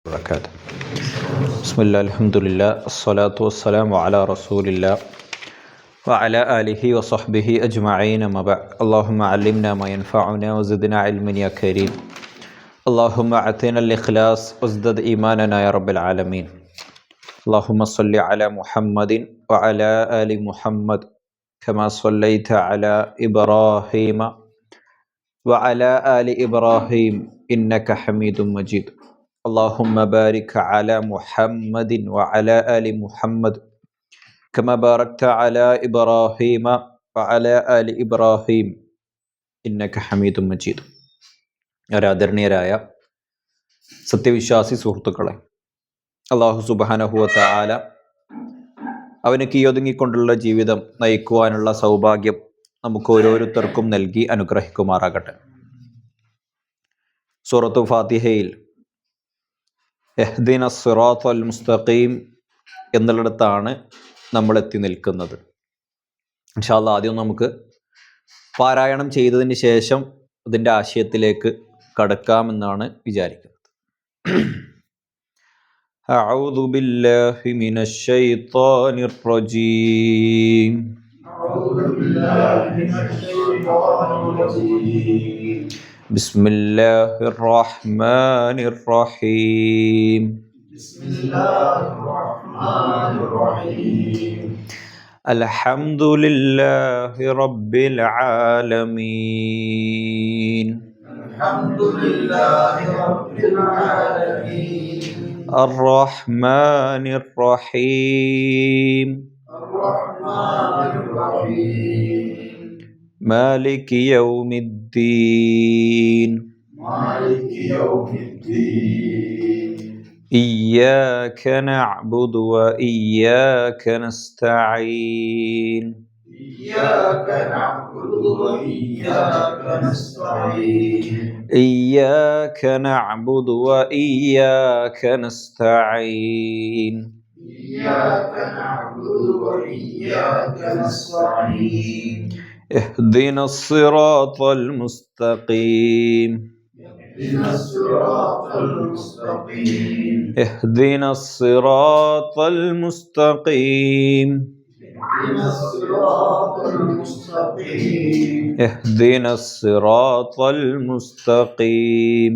وبركاته. بسم الله الحمد لله الصلاة والسلام على رسول الله وعلى آله وصحبه أجمعين أما بعد. اللهم علمنا ما ينفعنا وزدنا علما يا كريم. اللهم أعطنا الإخلاص وازدد إيماننا يا رب العالمين. اللهم صل على محمد وعلى آل محمد كما صليت على إبراهيم وعلى آل إبراهيم إنك حميد مجيد. اللهم بارك على محمد وعلى آل محمد كما باركت على إبراهيم وعلى آل إبراهيم إنك حميد مجيد. ആദരണീയരായ സത്യവിശ്വാസി സുഹൃത്തുക്കളെ, അല്ലാഹു സുബ്ഹാനഹു വ തആല അവന് കീഴൊതുങ്ങിക്കൊണ്ടുള്ള ജീവിതം നയിക്കുവാനുള്ള സൗഭാഗ്യം നമുക്ക് ഓരോരുത്തർക്കും നൽകി അനുഗ്രഹിക്കുമാറാകട്ടെ. സൂറത്തു ഫാത്തിഹയിൽ ഇഹ്ദിന സിറാത്തൽ മുസ്തഖീം എന്നുള്ളിടത്താണ് നമ്മൾ എത്തി നിൽക്കുന്നത്. ഇൻഷാ അല്ലാഹ് ആദ്യം നമുക്ക് പാരായണം ചെയ്തതിന് ശേഷം അതിൻ്റെ ആശയത്തിലേക്ക് കടക്കാമെന്നാണ് വിചാരിക്കുന്നത്. അഊദു ബില്ലാഹി മിനശ് ശൈത്വാനിർ റജീം. ബിസ്മില്ലാഹിർ റഹ്മാനിർ റഹീം. അൽഹംദുലില്ലാഹി റബ്ബിൽ ആലമീൻ. അർറഹ്മാനിർ റഹീം. മാലികി യൗമിദ്ദീൻ. إياك نعبد وإياك نستعين. إياك نعبد وإياك نستعين. اهدنا الصراط المستقيم. اهدنا الصراط المستقيم. اهدنا الصراط المستقيم.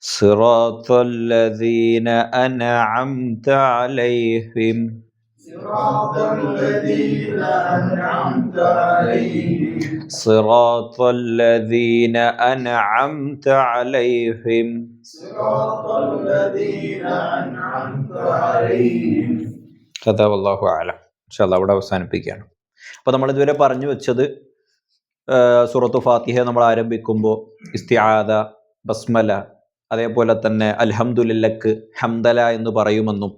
صراط الذين أنعمت عليهم. صراط الذين أنعمت عليهم. കഥാ വല്ലാഹു അഅലം. ഇൻഷാ അല്ലാഹ് അവിടെ അവസാനിപ്പിക്കുകയാണ്. അപ്പോൾ നമ്മൾ ഇതുവരെ പറഞ്ഞു വെച്ചത് സൂറത്തു ഫാത്തിഹ നമ്മൾ ആരംഭിക്കുമ്പോൾ ഇസ്തിആദ, ബസ്മല, അതേപോലെ തന്നെ അൽഹംദുലില്ലക്ക് ഹംദല എന്ന് പറയുമെന്നും,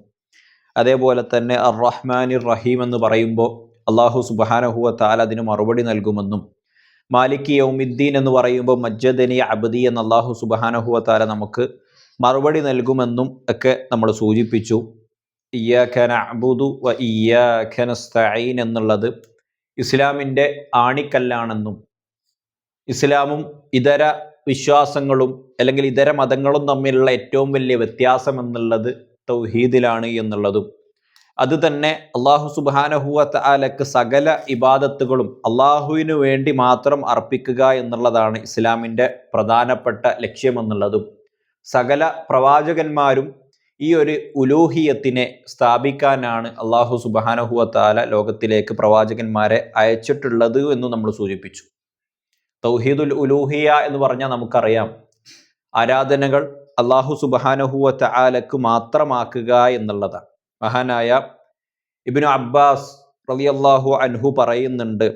അതേപോലെ തന്നെ അർ റഹ്മാനിർ റഹീം എന്ന് പറയുമ്പോൾ അല്ലാഹു സുബ്ഹാനഹു വ തആല അതിന് മറുപടി നൽകുമെന്നും, മാലികി യൗമിദ്ദീൻ എന്ന് പറയുമ്പോൾ മജ്ജദനി അബ്ദി എന്ന് അല്ലാഹു സുബ്ഹാനഹു വ തആല നമുക്ക് മറുപടി നൽകുമെന്നും ഒക്കെ നമ്മൾ സൂചിപ്പിച്ചു. ഇയ്യാക നഅ്ബുദു വ ഇയ്യാക നസ്തഈൻ എന്നുള്ളത് ഇസ്ലാമിൻ്റെ ആണിക്കല്ലാണെന്നും, ഇസ്ലാമും ഇതര വിശ്വാസങ്ങളും അല്ലെങ്കിൽ ഇതര മതങ്ങളും തമ്മിലുള്ള ഏറ്റവും വലിയ വ്യത്യാസം എന്നുള്ളത് തൗഹീദിലാണ് എന്നുള്ളതും, അത് തന്നെ അല്ലാഹു സുബ്ഹാനഹു വ തആലക്ക് സകല ഇബാദത്തുകളും അല്ലാഹുവിനു വേണ്ടി മാത്രം അർപ്പിക്കുക എന്നുള്ളതാണ് ഇസ്ലാമിൻ്റെ പ്രധാനപ്പെട്ട ലക്ഷ്യമെന്നുള്ളതും, സകല പ്രവാചകന്മാരും ഈ ഒരു ഉലൂഹിയത്തിനെ സ്ഥാപിക്കാനാണ് അല്ലാഹു സുബ്ഹാനഹു വ തആല ലോകത്തിലേക്ക് പ്രവാചകന്മാരെ അയച്ചിട്ടുള്ളത് എന്നും നമ്മൾ സൂചിപ്പിച്ചു. തൗഹീദുൽ ഉലൂഹിയ എന്ന് പറഞ്ഞാൽ നമുക്കറിയാം, ആരാധനകൾ അല്ലാഹു സുബ്ഹാനഹു വ തആലക്ക് മാത്രമാക്കുക എന്നുള്ളതാണ്. മഹാനായ ഇബ്നു അബ്ബാസ് റളിയല്ലാഹു അൻഹു പറയുന്നുണ്ട്,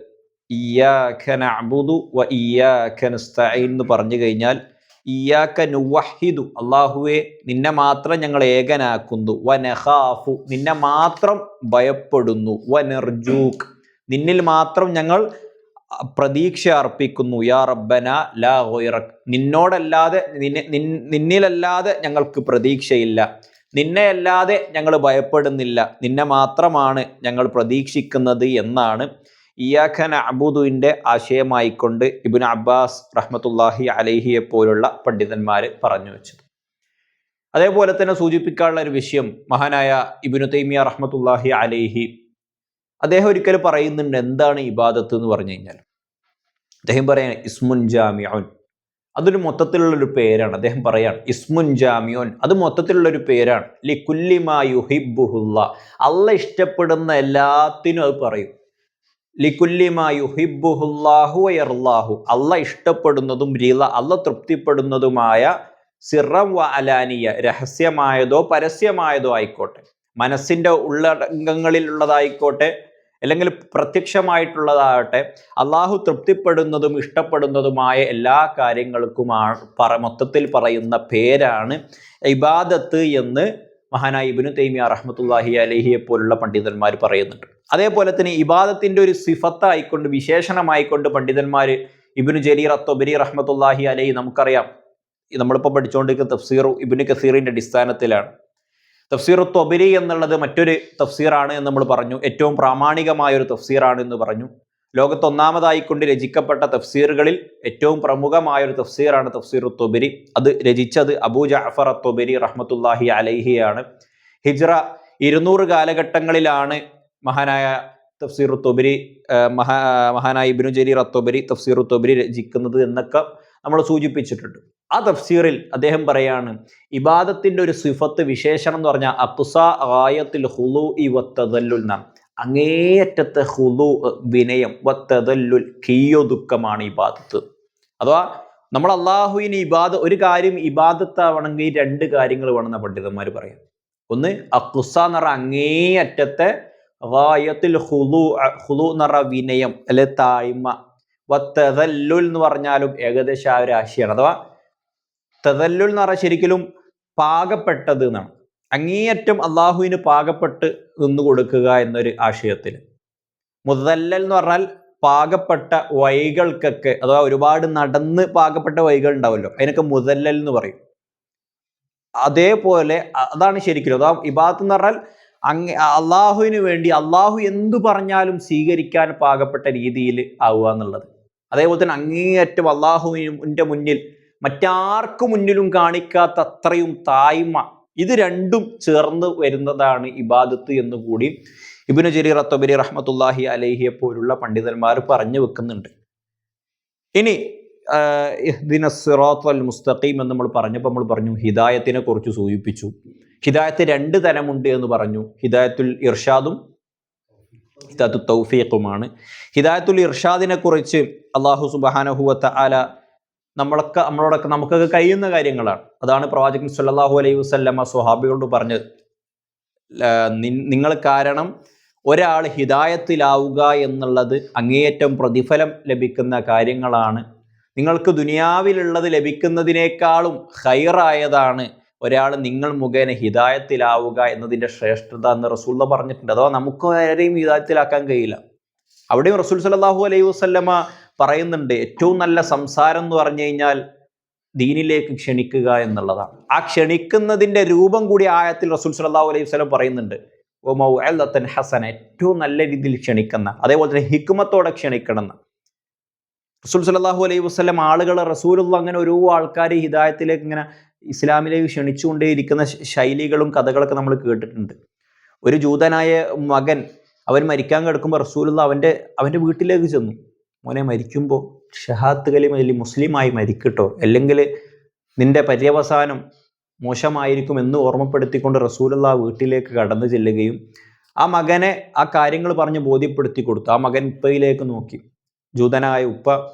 ഇയ്യാക നഅ്ബുദു വ ഇയ്യാക നസ്തഈൻ എന്ന് പറഞ്ഞു കഴിഞ്ഞാൽ ഇയ്യാക നുവഹിദു, അല്ലാഹുവേ നിന്നെ മാത്രം ഞങ്ങൾ ഏകനാക്കുന്നു, വ നഖാഫു നിന്നെ മാത്രം ഭയപ്പെടുന്നു, വ നർജൂക് നിന്നിൽ മാത്രം ഞങ്ങൾ പ്രതീക്ഷ അർപ്പിക്കുന്നു, യാ റബ്ബന ലാ ഗൈറക് നിന്നോടല്ലാതെ നിന്നിലല്ലാതെ ഞങ്ങൾക്ക് പ്രതീക്ഷയില്ല, നിന്നെയല്ലാതെ ഞങ്ങൾ ഭയപ്പെടുന്നില്ല, നിന്നെ മാത്രമാണ് ഞങ്ങൾ പ്രതീക്ഷിക്കുന്നത് എന്നാണ് ഇയ്യാക നഅ്ബുദുവിൻ്റെ ആശയമായിക്കൊണ്ട് ഇബ്നു അബ്ബാസ് റഹ്മത്തുള്ളാഹി അലൈഹിയെ പോലുള്ള പണ്ഡിതന്മാർ പറഞ്ഞു വെച്ചത്. അതേപോലെ തന്നെ സൂചിപ്പിക്കാനുള്ള ഒരു വിഷയം മഹാനായ ഇബ്നു തൈമിയ റഹ്മത്തുള്ളാഹി അലൈഹി അദ്ദേഹം ഒരിക്കൽ പറയുന്നുണ്ട് എന്താണ് ഇബാദത്ത് എന്ന് പറഞ്ഞു കഴിഞ്ഞാൽ. അദ്ദേഹം പറയാൻ ഇസ്മുൻ ജാമിഉൻ, അതൊരു മൊത്തത്തിലുള്ളൊരു പേരാണ്. അദ്ദേഹം പറയാണ് ഇസ്മുൻ ജാമിഉൻ, അത് മൊത്തത്തിലുള്ളൊരു പേരാണ്. ലികുല്ലി മാ യുഹിബ്ബുഹുല്ലാ, അള്ളാഹ് ഇഷ്ടപ്പെടുന്ന എല്ലാത്തിനും അത് പറയും. ലികുല്ലി മാ യുഹിബ്ബുഹുല്ലാഹു വയർല്ലാഹു, അള്ളാഹ് ഇഷ്ടപ്പെടുന്നതും അള്ളാഹ് തൃപ്തിപ്പെടുന്നതുമായ സിറം വ അലാനിയ, രഹസ്യമായതോ പരസ്യമായതോ ആയിക്കോട്ടെ, മനസ്സിൻ്റെ ഉള്ളടങ്കങ്ങളിലുള്ളതായിക്കോട്ടെ അല്ലെങ്കിൽ പ്രത്യക്ഷമായിട്ടുള്ളതാകട്ടെ, അള്ളാഹു തൃപ്തിപ്പെടുന്നതും ഇഷ്ടപ്പെടുന്നതുമായ എല്ലാ കാര്യങ്ങൾക്കുമാണ് മൊത്തത്തിൽ പറയുന്ന പേരാണ് ഇബാദത്ത് എന്ന് മഹാനായ ഇബ്നു തൈമിയ റഹ്മത്തുള്ളാഹി അലൈഹിയെ പോലുള്ള പണ്ഡിതന്മാർ പറയുന്നുണ്ട്. അതേപോലെ തന്നെ ഇബാദത്തിൻ്റെ ഒരു സിഫത്തായിക്കൊണ്ട് വിശേഷണമായിക്കൊണ്ട് പണ്ഡിതന്മാർ ഇബ്നു ജരീർ അത്തൊബരി റഹ്മത്തുള്ളാഹി അലൈഹി, നമുക്കറിയാം നമ്മളിപ്പോൾ പഠിച്ചുകൊണ്ടിരിക്കുന്ന തഫ്സീർ ഇബ്നു കസീറിൻ്റെ അടിസ്ഥാനത്തിലാണ്. തഫ്സീർ ത്വബരി എന്നുള്ളത് മറ്റൊരു തഫ്സീറാണ് എന്ന് നമ്മൾ പറഞ്ഞു, ഏറ്റവും പ്രാമാണികമായ ഒരു തഫ്സീറാണ് എന്ന് പറഞ്ഞു. ലോകത്ത് ഒന്നാമതായിക്കൊണ്ട് രചിക്കപ്പെട്ട തഫ്സീറുകളിൽ ഏറ്റവും പ്രമുഖമായ ഒരു തഫ്സീറാണ് തഫ്സീർ ത്വബരി. അത് രചിച്ചത് അബൂ ജഅഫർ അത്തൊബരി റഹ്മത്തുള്ളാഹി അലൈഹിയാണ്. ഹിജ്റ 200 കാലഘട്ടങ്ങളിലാണ് മഹാനായ തഫ്സീർ ത്വബരി മഹാനായ ഇബ്നു ജരീർ അത്തൊബരി തഫ്സീർ ത്വബരി രചിക്കുന്നത് എന്നൊക്കെ നമ്മൾ സൂചിപ്പിച്ചിട്ടുണ്ട്. ആ തഫ്സീറിൽ അദ്ദേഹം പറയാണ് ഇബാദത്തിന്റെ ഒരു സിഫത്ത് വിശേഷണം എന്ന് പറഞ്ഞാൽ അഖ്സാ ഗായത്തുൽ ഖുളൂഇ വത്തദല്ലുൽ എന്നാണ്. അങ്ങേയറ്റത്തെ ഖുളൂ, വിനയം, വത്തദല്ലുൽ, കീയൊതുക്കമാണ് ഇബാദത്ത്. അഥവാ നമ്മൾ അള്ളാഹുവിന് ഒരു കാര്യം ഇബാദത്താവണമെങ്കിൽ 2 കാര്യങ്ങൾ വേണമെന്ന പണ്ഡിതന്മാർ പറയാം. ഒന്ന് അഖ്സ എന്ന് പറഞ്ഞ അങ്ങേയറ്റത്തെ ഗായത്തുൽ ഖുളൂ എന്ന് പറഞ്ഞ വിനയം അല്ലെ താഴ്മ, വത്തദല്ലുൽ എന്ന് പറഞ്ഞാലും ഏകദേശം ആ ഒരു ആശയമാണ്. അഥവാ തദല്ലുൽ എന്ന് പറഞ്ഞാൽ ശരിക്കും പാകപ്പെട്ടത് എന്നാണ്. അങ്ങേയറ്റം അള്ളാഹുവിന് പാകപ്പെട്ട് നിന്നു കൊടുക്കുക എന്നൊരു ആശയത്തിൽ. മുദല്ലൽ എന്ന് പറഞ്ഞാൽ പാകപ്പെട്ട വഴികൾക്കൊക്കെ, അഥവാ ഒരുപാട് നടന്ന് പാകപ്പെട്ട വഴികൾ ഉണ്ടാവുമല്ലോ, അതിനൊക്കെ മുദല്ലൽ എന്ന് പറയും. അതേപോലെ അതാണ് ശരിക്കും അഥവാ ഇബാദത്ത് എന്ന് പറഞ്ഞാൽ അള്ളാഹുവിന് വേണ്ടി അള്ളാഹു എന്തു പറഞ്ഞാലും സ്വീകരിക്കാൻ പാകപ്പെട്ട രീതിയിൽ ആവുക എന്നുള്ളത്. അതേപോലെ തന്നെ അങ്ങേയറ്റം അള്ളാഹുവിൻ്റെ മുന്നിൽ മറ്റാർക്കു മുന്നിലും കാണിക്കാത്ത അത്രയും തായ്മ, ഇത് രണ്ടും ചേർന്ന് വരുന്നതാണ് ഇബാദത്ത് എന്നുകൂടി ഇബ്നു ജരീർ അത്തൊബരി റഹ്മത്തുള്ളാഹി അലൈഹിയെ പോലുള്ള പണ്ഡിതന്മാർ പറഞ്ഞു വെക്കുന്നുണ്ട്. ഇനി ഇഹ്ദിനസ് സിറാത്തൽ മുസ്തഖീം എന്ന് നമ്മൾ പറഞ്ഞു ഹിദായത്തിനെ കുറിച്ച് സൂചിപ്പിച്ചു. ഹിദായത്ത് 2 തരമുണ്ട് എന്ന് പറഞ്ഞു. ഹിദായത്തുൽ ഇർഷാദും ഹിദായത്തുൽ തൗഫീഖുമാണ്. ഹിദായത്തുൽ ഇർഷാദിനെ കുറിച്ച് അല്ലാഹു സുബ്ഹാനഹു വ തആല നമ്മളോടൊക്കെ നമുക്കൊക്കെ കഴിയുന്ന കാര്യങ്ങളാണ്. അതാണ് പ്രവാചകൻ സല്ലല്ലാഹു അലൈഹി വസല്ലമ സ്വഹാബികളോട് പറഞ്ഞത്, നിങ്ങൾ കാരണം ഒരാൾ ഹിദായത്തിലാവുക എന്നുള്ളത് അങ്ങേയറ്റം പ്രതിഫലം ലഭിക്കുന്ന കാര്യങ്ങളാണ്. നിങ്ങൾക്ക് ദുനിയാവിലുള്ളത് ലഭിക്കുന്നതിനേക്കാളും ഖൈറായതാണ് ഒരാൾ നിങ്ങൾ മുഖേന ഹിദായത്തിലാവുക എന്നതിൻ്റെ ശ്രേഷ്ഠത എന്ന് റസൂൽ പറഞ്ഞിട്ടുണ്ട്. അഥവാ നമുക്ക് ആരെയും ഹിദായത്തിലാക്കാൻ കഴിയില്ല. അവിടെയും റസൂൽ സല്ലല്ലാഹു അലൈഹി വസല്ലമ പറയുന്നുണ്ട് ഏറ്റവും നല്ല സംസാരം എന്ന് പറഞ്ഞു കഴിഞ്ഞാൽ ദീനിലേക്ക് ക്ഷണിക്കുക എന്നുള്ളതാണ്. ആ ക്ഷണിക്കുന്നതിൻ്റെ രൂപം കൂടി ആയത്തിൽ റസൂൽ സല്ലല്ലാഹു അലൈഹി വസല്ലം പറയുന്നുണ്ട്, ഓ മൗഇദത്തൻ ഹസന, ഏറ്റവും നല്ല രീതിയിൽ ക്ഷണിക്കുന്ന, അതേപോലെ തന്നെ ഹിക്മത്തോടെ ക്ഷണിക്കണമെന്ന് റസൂൽ സല്ലല്ലാഹു അലൈഹി വസല്ലം ആളുകളെ റസൂലുള്ള അങ്ങനെ ഓരോ ആൾക്കാരെ ഹിദായത്തിലേക്ക് ഇങ്ങനെ ഇസ്ലാമിലേക്ക് ക്ഷണിച്ചുകൊണ്ടേയിരിക്കുന്ന ശൈലികളും കഥകളൊക്കെ നമ്മൾ കേട്ടിട്ടുണ്ട്. ഒരു ജൂതനായ മകൻ അവൻ മരിക്കാൻ കിടക്കുമ്പോൾ റസൂലുള്ള അവൻ്റെ വീട്ടിലേക്ക് ചെന്നു, മോനെ മരിക്കുമ്പോൾ ഷഹാദത്ത് കലിമയിൽ മുസ്ലിമായി മരിക്കട്ടോ, അല്ലെങ്കിൽ നിന്റെ പര്യവസാനം മോശമായിരിക്കും എന്ന് ഓർമ്മപ്പെടുത്തിക്കൊണ്ട് റസൂലുള്ള വീട്ടിലേക്ക് കടന്നു ചെല്ലുകയും ആ മകനെ ആ കാര്യങ്ങൾ പറഞ്ഞ് ബോധ്യപ്പെടുത്തി കൊടുത്തു. ആ മകൻ ഉപ്പയിലേക്ക് നോക്കി, ജൂതനായ ഉപ്പ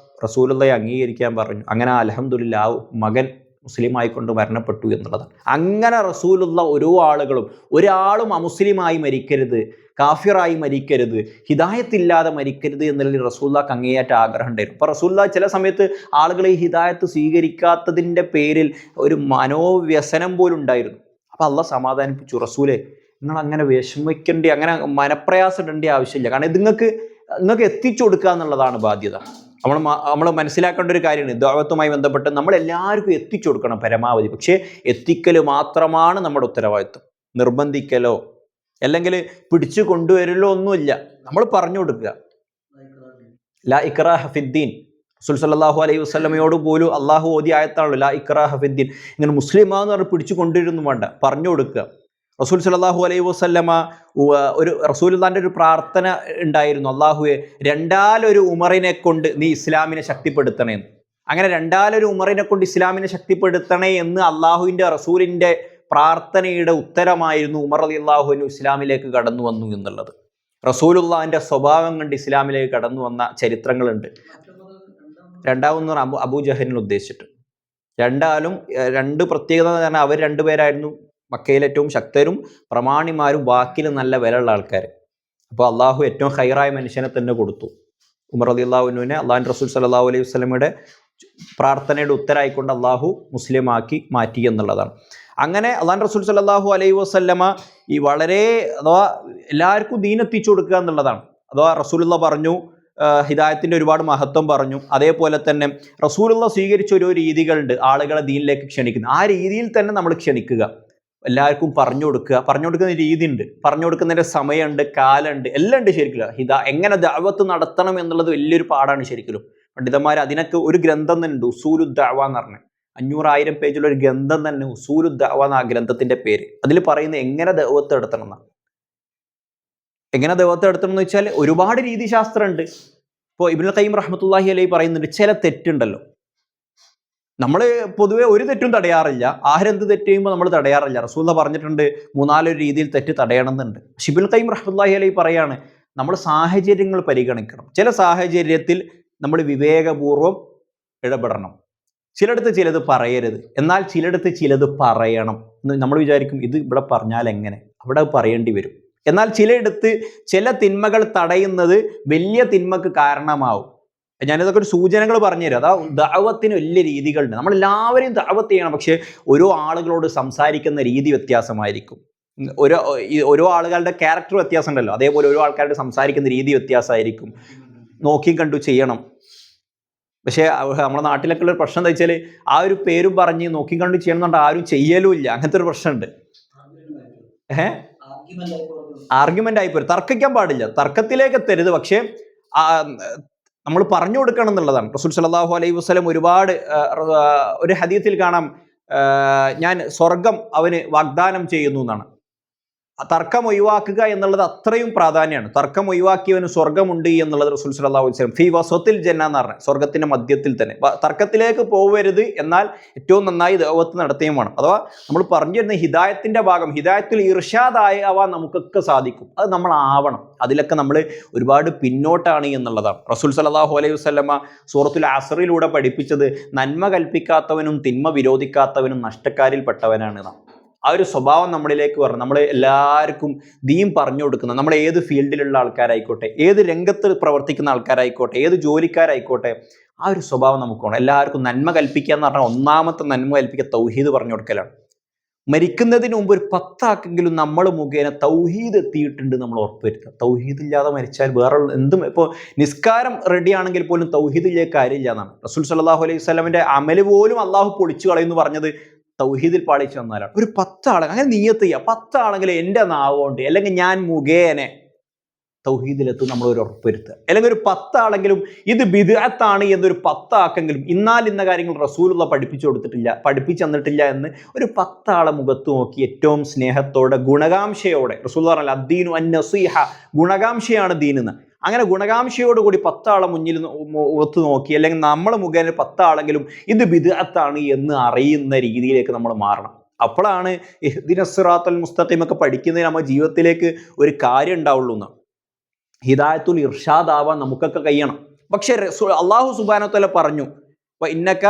റസൂലുള്ളയെ അംഗീകരിക്കാൻ പറഞ്ഞു. അങ്ങനെ അൽഹംദുലില്ലാ ആ മകൻ മുസ്ലിമായിക്കൊണ്ട് മരണപ്പെട്ടു എന്നുള്ളതാണ്. അങ്ങനെ റസൂലുള്ള ഓരോ ആളുകളും ഒരാളും അമുസ്ലിമായി മരിക്കരുത്, കാഫിറായി മരിക്കരുത്, ഹിദായത്തില്ലാതെ മരിക്കരുത് എന്നുള്ളതിൽ റസൂലുള്ളാഹ്ക്ക് അങ്ങേയറ്റ ആഗ്രഹം ഉണ്ടായിരുന്നു. അപ്പോൾ റസൂലുള്ളാഹ് ചില സമയത്ത് ആളുകളെ ഈ ഹിദായത്ത് സ്വീകരിക്കാത്തതിൻ്റെ പേരിൽ ഒരു മനോവ്യസനം പോലും ഉണ്ടായിരുന്നു. അപ്പോൾ അള്ളാഹ് സമാധാനിപ്പിച്ചു, റസൂലെ നിങ്ങൾ അങ്ങനെ വിഷമിക്കേണ്ടി, അങ്ങനെ മനപ്രയാസം ഇടേണ്ട ആവശ്യമില്ല, കാരണം ഇത് നിങ്ങൾക്ക് എത്തിച്ചു കൊടുക്കുക എന്നുള്ളതാണ് ബാധ്യത. നമ്മൾ മനസ്സിലാക്കേണ്ട ഒരു കാര്യമാണ്, ദഅവത്തുമായി ബന്ധപ്പെട്ട് നമ്മൾ എല്ലാവർക്കും എത്തിച്ചു കൊടുക്കണം പരമാവധി. പക്ഷേ എത്തിക്കൽ മാത്രമാണ് നമ്മുടെ ഉത്തരവാദിത്വം. നിർബന്ധിക്കലോ അല്ലെങ്കിൽ പിടിച്ചു കൊണ്ടുവരലോ ഒന്നുമില്ല, നമ്മൾ പറഞ്ഞു കൊടുക്കുക. ലാ ഇക്റാഹ ഫിദ്ദീൻ. റസൂൽ സല്ലല്ലാഹു അലൈഹി വസല്ലമയോട് പോലും അള്ളാഹു ഓതി ആയത്താണല്ലോ ലാ ഇക്റാഹ ഫിദ്ദീൻ. ഇങ്ങനെ മുസ്ലിമാന്ന് പറഞ്ഞ് പിടിച്ചു കൊണ്ടിരുന്നു വേണ്ട, പറഞ്ഞു കൊടുക്കുക. റസൂൽ സല്ലല്ലാഹു അലൈഹി വസല്ലമ ഒരു റസൂലുള്ളാഹിന്റെ ഒരു പ്രാർത്ഥന ഉണ്ടായിരുന്നു, അള്ളാഹുവെ രണ്ടാലൊരു ഉമറിനെ കൊണ്ട് നീ ഇസ്ലാമിനെ ശക്തിപ്പെടുത്തണേന്ന്. അങ്ങനെ രണ്ടാലൊരു ഉമറിനെ കൊണ്ട് ഇസ്ലാമിനെ ശക്തിപ്പെടുത്തണേ എന്ന് അള്ളാഹുവിൻ്റെ റസൂലിൻ്റെ പ്രാർത്ഥനയുടെ ഉത്തരമായിരുന്നു ഉമർ റളിയല്ലാഹു അൻഹു ഇസ്ലാമിലേക്ക് കടന്നു വന്നു എന്നുള്ളത്. റസൂലുള്ളാഹിന്റെ സ്വഭാവം കണ്ട് ഇസ്ലാമിലേക്ക് കടന്നു വന്ന ചരിത്രങ്ങളുണ്ട്. രണ്ടാമെന്ന് അബൂജഹലിനെ ഉദ്ദേശിച്ചിട്ട് രണ്ടാലും രണ്ട് പ്രത്യേകത എന്ന് പറഞ്ഞാൽ അവർ രണ്ടുപേരായിരുന്നു മക്കയിലെ ഏറ്റവും ശക്തരും പ്രമാണിമാരും വാക്കിൽ നല്ല വിലയുള്ള ആൾക്കാർ. അപ്പോൾ അള്ളാഹു ഏറ്റവും ഹൈറായ മനുഷ്യനെ തന്നെ കൊടുത്തു. ഉമർ റളിയല്ലാഹു അൻഹുവിനെ അള്ളാഹുവിൻ്റെ റസൂൽ സല്ലല്ലാഹു അലൈഹി വസല്ലമയുടെ പ്രാർത്ഥനയുടെ ഉത്തരമായിക്കൊണ്ട് അള്ളാഹു മുസ്ലിമാക്കി മാറ്റി എന്നുള്ളതാണ്. അങ്ങനെ അള്ളാഹുവിൻ്റെ റസൂൽ സല്ലല്ലാഹു അലൈഹി വസല്ലമ ഈ വളരെ അഥവാ എല്ലാവർക്കും ദീൻ എത്തിച്ചു കൊടുക്കുക എന്നുള്ളതാണ്. അഥവാ റസൂലുള്ള പറഞ്ഞു, ഹിദായത്തിൻ്റെ ഒരുപാട് മഹത്വം പറഞ്ഞു. അതേപോലെ തന്നെ റസൂലുള്ള സ്വീകരിച്ച ഓരോ രീതികളുണ്ട് ആളുകളെ ദീനിലേക്ക് ക്ഷണിക്കുന്നത്. ആ രീതിയിൽ തന്നെ നമ്മൾ ക്ഷണിക്കുക, എല്ലാവർക്കും പറഞ്ഞു കൊടുക്കുക. പറഞ്ഞു കൊടുക്കുന്ന രീതി ഉണ്ട്, പറഞ്ഞു കൊടുക്കുന്നതിൻ്റെ സമയമുണ്ട്, കാലമുണ്ട്, എല്ലാം ഉണ്ട്. ശരിക്കും എങ്ങനെ ദഅവത്ത് നടത്തണം എന്നുള്ളത് വലിയൊരു പാടാണ് ശരിക്കും. പണ്ഡിതന്മാർ അതിനൊക്കെ ഒരു ഗ്രന്ഥം തന്നെ ഉണ്ട്, ഉസൂലു ദഅവ എന്ന് പറഞ്ഞ് 500,000 പേജുള്ള ഒരു ഗ്രന്ഥം തന്നെ, ഉസൂലു ദഅവ എന്ന ആ ഗ്രന്ഥത്തിന്റെ പേര്. അതിൽ പറയുന്നത് എങ്ങനെ ദഅവത്ത് നടത്തണം എന്നാണ്. എങ്ങനെ ദഅവത്ത് നടത്തണം എന്ന് വെച്ചാൽ ഒരുപാട് രീതിശാസ്ത്രം ഉണ്ട്. ഇപ്പോൾ ഇബ്നുൽ ഖയ്യിം റഹ്മത്തുള്ളാഹി അലൈഹി പറയുന്നുണ്ട്, ചില തെറ്റുണ്ടല്ലോ നമ്മൾ പൊതുവെ ഒരു തെറ്റും തടയാറില്ല. ആരെന്ത് തെറ്റ് ചെയ്യുമ്പോൾ നമ്മൾ തടയാറില്ല. റസൂലുള്ളാഹി പറഞ്ഞിട്ടുണ്ട് 3-4 രീതിയിൽ തെറ്റ് തടയണമെന്നുണ്ട്. ഇബ്നുൽ ഖയ്യിം റഹ്മത്തുള്ളാഹി അലൈഹി പറയാണ്, നമ്മൾ സാഹചര്യങ്ങൾ പരിഗണിക്കണം. ചില സാഹചര്യത്തിൽ നമ്മൾ വിവേകപൂർവ്വം ഇടപെടണം. ചിലടത്ത് ചിലത് പറയരുത്, എന്നാൽ ചിലടത്ത് ചിലത് പറയണം. നമ്മൾ വിചാരിക്കും ഇത് ഇവിടെ പറഞ്ഞാൽ എങ്ങനെ, അവിടെ പറയേണ്ടി വരും. എന്നാൽ ചിലയിടത്ത് ചില തിന്മകൾ തടയുന്നത് വലിയ തിന്മക്ക് കാരണമാവും. ഞാനിതൊക്കെ ഒരു സൂചനകൾ പറഞ്ഞുതരാം. അതാ ദഅവത്തിന് വലിയ രീതികളുണ്ട്. നമ്മളെല്ലാവരെയും ദഅവത്ത് ചെയ്യണം, പക്ഷേ ഓരോ ആളുകളോട് സംസാരിക്കുന്ന രീതി വ്യത്യാസമായിരിക്കും. ഓരോ ആളുകളുടെ ക്യാരക്ടർ വ്യത്യാസം ഉണ്ടല്ലോ, അതേപോലെ ഓരോ ആൾക്കാരുടെ സംസാരിക്കുന്ന രീതി വ്യത്യാസമായിരിക്കും. നോക്കി കണ്ടു ചെയ്യണം. പക്ഷേ നമ്മുടെ നാട്ടിലൊക്കെ ഉള്ള പ്രശ്നം എന്താ വെച്ചാൽ ആ ഒരു പേരും പറഞ്ഞ് നോക്കി കണ്ടു ചെയ്യണമെന്നുണ്ട് ആരും ചെയ്യലും ഇല്ല. അങ്ങനത്തെ ഒരു പ്രശ്നമുണ്ട്. ആർഗ്യുമെന്റ് ആയിപ്പോരും, തർക്കിക്കാൻ പാടില്ല, തർക്കത്തിലേക്ക് എത്തരുത്. പക്ഷേ നമ്മൾ പറഞ്ഞു കൊടുക്കണം എന്നുള്ളതാണ്. റസൂൽ സല്ലല്ലാഹു അലൈഹി വസല്ലം ഒരുപാട് ഒരു ഹദീസിൽ കാണാം, ഞാൻ സ്വർഗം അവന് വാഗ്ദാനം ചെയ്യുന്നു എന്നാണ്. തർക്കം ഒഴിവാക്കുക എന്നുള്ളത് അത്രയും പ്രാധാന്യമാണ്. തർക്കം ഒഴിവാക്കിയവന് സ്വർഗമുണ്ട് എന്നുള്ളത് റസൂൽ സല്ലല്ലാഹു അലൈഹി വസല്ലം ഫീ വസത്തിൽ ജന്ന എന്ന് പറഞ്ഞ സ്വർഗത്തിന്റെ മധ്യത്തിൽ തന്നെ. തർക്കത്തിലേക്ക് പോവരുത്, എന്നാൽ ഏറ്റവും നന്നായി ദഅവത്ത് നടത്തുകയും വേണം. അഥവാ നമ്മൾ പറഞ്ഞു തരുന്ന ഹിദായത്തിന്റെ ഭാഗം, ഹിദായത്തിൽ ഇർഷാദാവാൻ നമുക്കൊക്കെ സാധിക്കും. അത് നമ്മൾ ആവണം. അതിലൊക്കെ നമ്മൾ ഒരുപാട് പിന്നോട്ടാണ് എന്നുള്ളതാണ്. റസൂൽ സല്ലല്ലാഹു അലൈഹി വസല്ലമ സൂറത്തുൽ അസ്റിലൂടെ പഠിപ്പിച്ചത് നന്മ കൽപ്പിക്കാത്തവനും തിന്മ വിരോധിക്കാത്തവനും നഷ്ടക്കാരിൽ പെട്ടവനാണ് നാം. ആ ഒരു സ്വഭാവം നമ്മളിലേക്ക് വരണം. നമ്മൾ എല്ലാവർക്കും ദീൻ പറഞ്ഞു കൊടുക്കുന്ന, നമ്മൾ ഏത് ഫീൽഡിലുള്ള ആൾക്കാരായിക്കോട്ടെ, ഏത് രംഗത്ത് പ്രവർത്തിക്കുന്ന ആൾക്കാരായിക്കോട്ടെ, ഏത് ജോലിക്കാരായിക്കോട്ടെ, ആ ഒരു സ്വഭാവം നമുക്ക് വേണം. എല്ലാവർക്കും നന്മ കൽപ്പിക്കുക എന്ന് പറഞ്ഞാൽ ഒന്നാമത്തെ നന്മ കൽപ്പിക്കുക തൗഹീദ് പറഞ്ഞു കൊടുക്കലാണ്. മരിക്കുന്നതിന് മുമ്പ് ഒരു 10 ആക്കെങ്കിലും നമ്മൾ മുഖേന തൗഹീദ് എത്തിയിട്ടുണ്ട് നമ്മൾ ഉറപ്പുവരുത്തുക. തൗഹീദ് ഇല്ലാതെ മരിച്ചാൽ വേറെ എന്തും, ഇപ്പോൾ നിസ്കാരം റെഡി ആണെങ്കിൽ പോലും തൗഹീദിലേക്ക് കാര്യമില്ല എന്നാണ്. റസൂൽ സല്ലല്ലാഹു അലൈഹി വസല്ലമിന്റെ അമല് പോലും അള്ളാഹു പൊളിച്ചു കളയുമെന്ന് പറഞ്ഞത് തൗഹീദിൽ പാളിച്ചു വന്നാലാണ്. ഒരു 10 ആൾ അങ്ങനെ നിയ്യത്ത് ചെയ്യുക, 10 ആണെങ്കിൽ എൻ്റെ നാവുകൊണ്ട് അല്ലെങ്കിൽ ഞാൻ മുഖേന തൗഹീദിലെത്തും നമ്മൾ ഒരു ഉറപ്പുവരുത്തുക. അല്ലെങ്കിൽ ഒരു 10 ആളെങ്കിലും ഇത് ബിദ്അത്താണ് എന്നൊരു 10 ആക്കെങ്കിലും ഇന്ന കാര്യങ്ങൾ റസൂലുള്ള പഠിപ്പിച്ചു കൊടുത്തിട്ടില്ല, പഠിപ്പിച്ചു തന്നിട്ടില്ല എന്ന് ഒരു 10 ആളെ മുഖത്ത് നോക്കി ഏറ്റവും സ്നേഹത്തോടെ ഗുണകാംക്ഷയോടെ, റസൂൽ പറഞ്ഞാൽ അദ്ദീനു അന്നസീഹ, ഗുണകാംക്ഷയാണ് ദീനെന്ന്. അങ്ങനെ ഗുണകാംക്ഷയോടുകൂടി 10 ആളെ മുന്നിൽ ഒത്തു നോക്കി, അല്ലെങ്കിൽ നമ്മളെ മുഖേന 10 ആളെങ്കിലും ഇത് ബിദ്അത്താണ് എന്ന് അറിയുന്ന രീതിയിലേക്ക് നമ്മൾ മാറണം. അപ്പോഴാണ് ഇഹ്ദിനസ് സിറാത്തൽ മുസ്തഖീം ഒക്കെ പഠിക്കുന്നതിന് നമ്മുടെ ജീവിതത്തിലേക്ക് ഒരു കാര്യം ഉണ്ടാവുള്ളൂ എന്ന്. ഹിദായത്തുൽ ഇർഷാദ് ആവാൻ നമുക്കൊക്കെ കഴിയണം. പക്ഷേ അള്ളാഹു സുബ്ഹാനഹു വ തആല പറഞ്ഞു, ഇന്നക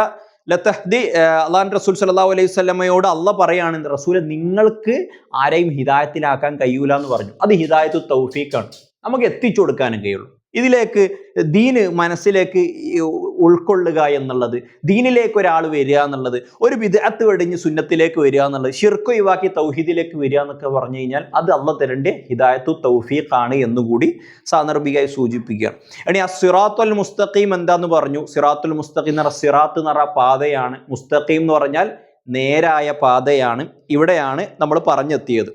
ലതഹ്ദി, അള്ളാഹുവിൻ്റെ റസൂൽ സല്ലല്ലാഹു അലൈഹി വസല്ലമയോട് അള്ളാഹ് പറയാണ്, റസൂലെ നിങ്ങൾക്ക് ആരെയും ഹിദായത്തിലാക്കാൻ കഴിയൂല എന്ന് പറഞ്ഞു. അത് ഹിദായത്തു തൗഫീഖാണ്, നമുക്ക് എത്തിച്ചു കൊടുക്കാനും കഴിയുള്ളൂ. ഇതിലേക്ക് ദീന് മനസ്സിലേക്ക് ഉൾക്കൊള്ളുക എന്നുള്ളത്, ദീനിലേക്ക് ഒരാൾ വരിക എന്നുള്ളത്, ഒരു ബിദ്അത്ത് വെടിഞ്ഞ് സുന്നത്തിലേക്ക് വരിക എന്നുള്ളത്, ശിർക്ക് ഒഴിവാക്കി തൗഹീദിലേക്ക് വരിക എന്നൊക്കെ പറഞ്ഞു കഴിഞ്ഞാൽ അത് അള്ളാഹ് തരേണ്ട ഹിദായത്തു തൗഫീഖാണ് എന്നുകൂടി സാന്ദർഭികമായി സൂചിപ്പിക്കുകയാണ്. ഇനി സിറാത്തുൽ മുസ്തഖീം എന്താന്ന് പറഞ്ഞു. സിറാത്തുൽ മുസ്തഖീം എന്ന് പറഞ്ഞാൽ സിറാത്ത് എന്ന് പറഞ്ഞാൽ പാതയാണ്, മുസ്തഖീം എന്ന് പറഞ്ഞാൽ നേരായ പാതയാണ്. ഇവിടെയാണ് നമ്മൾ പറഞ്ഞെത്തിയത്.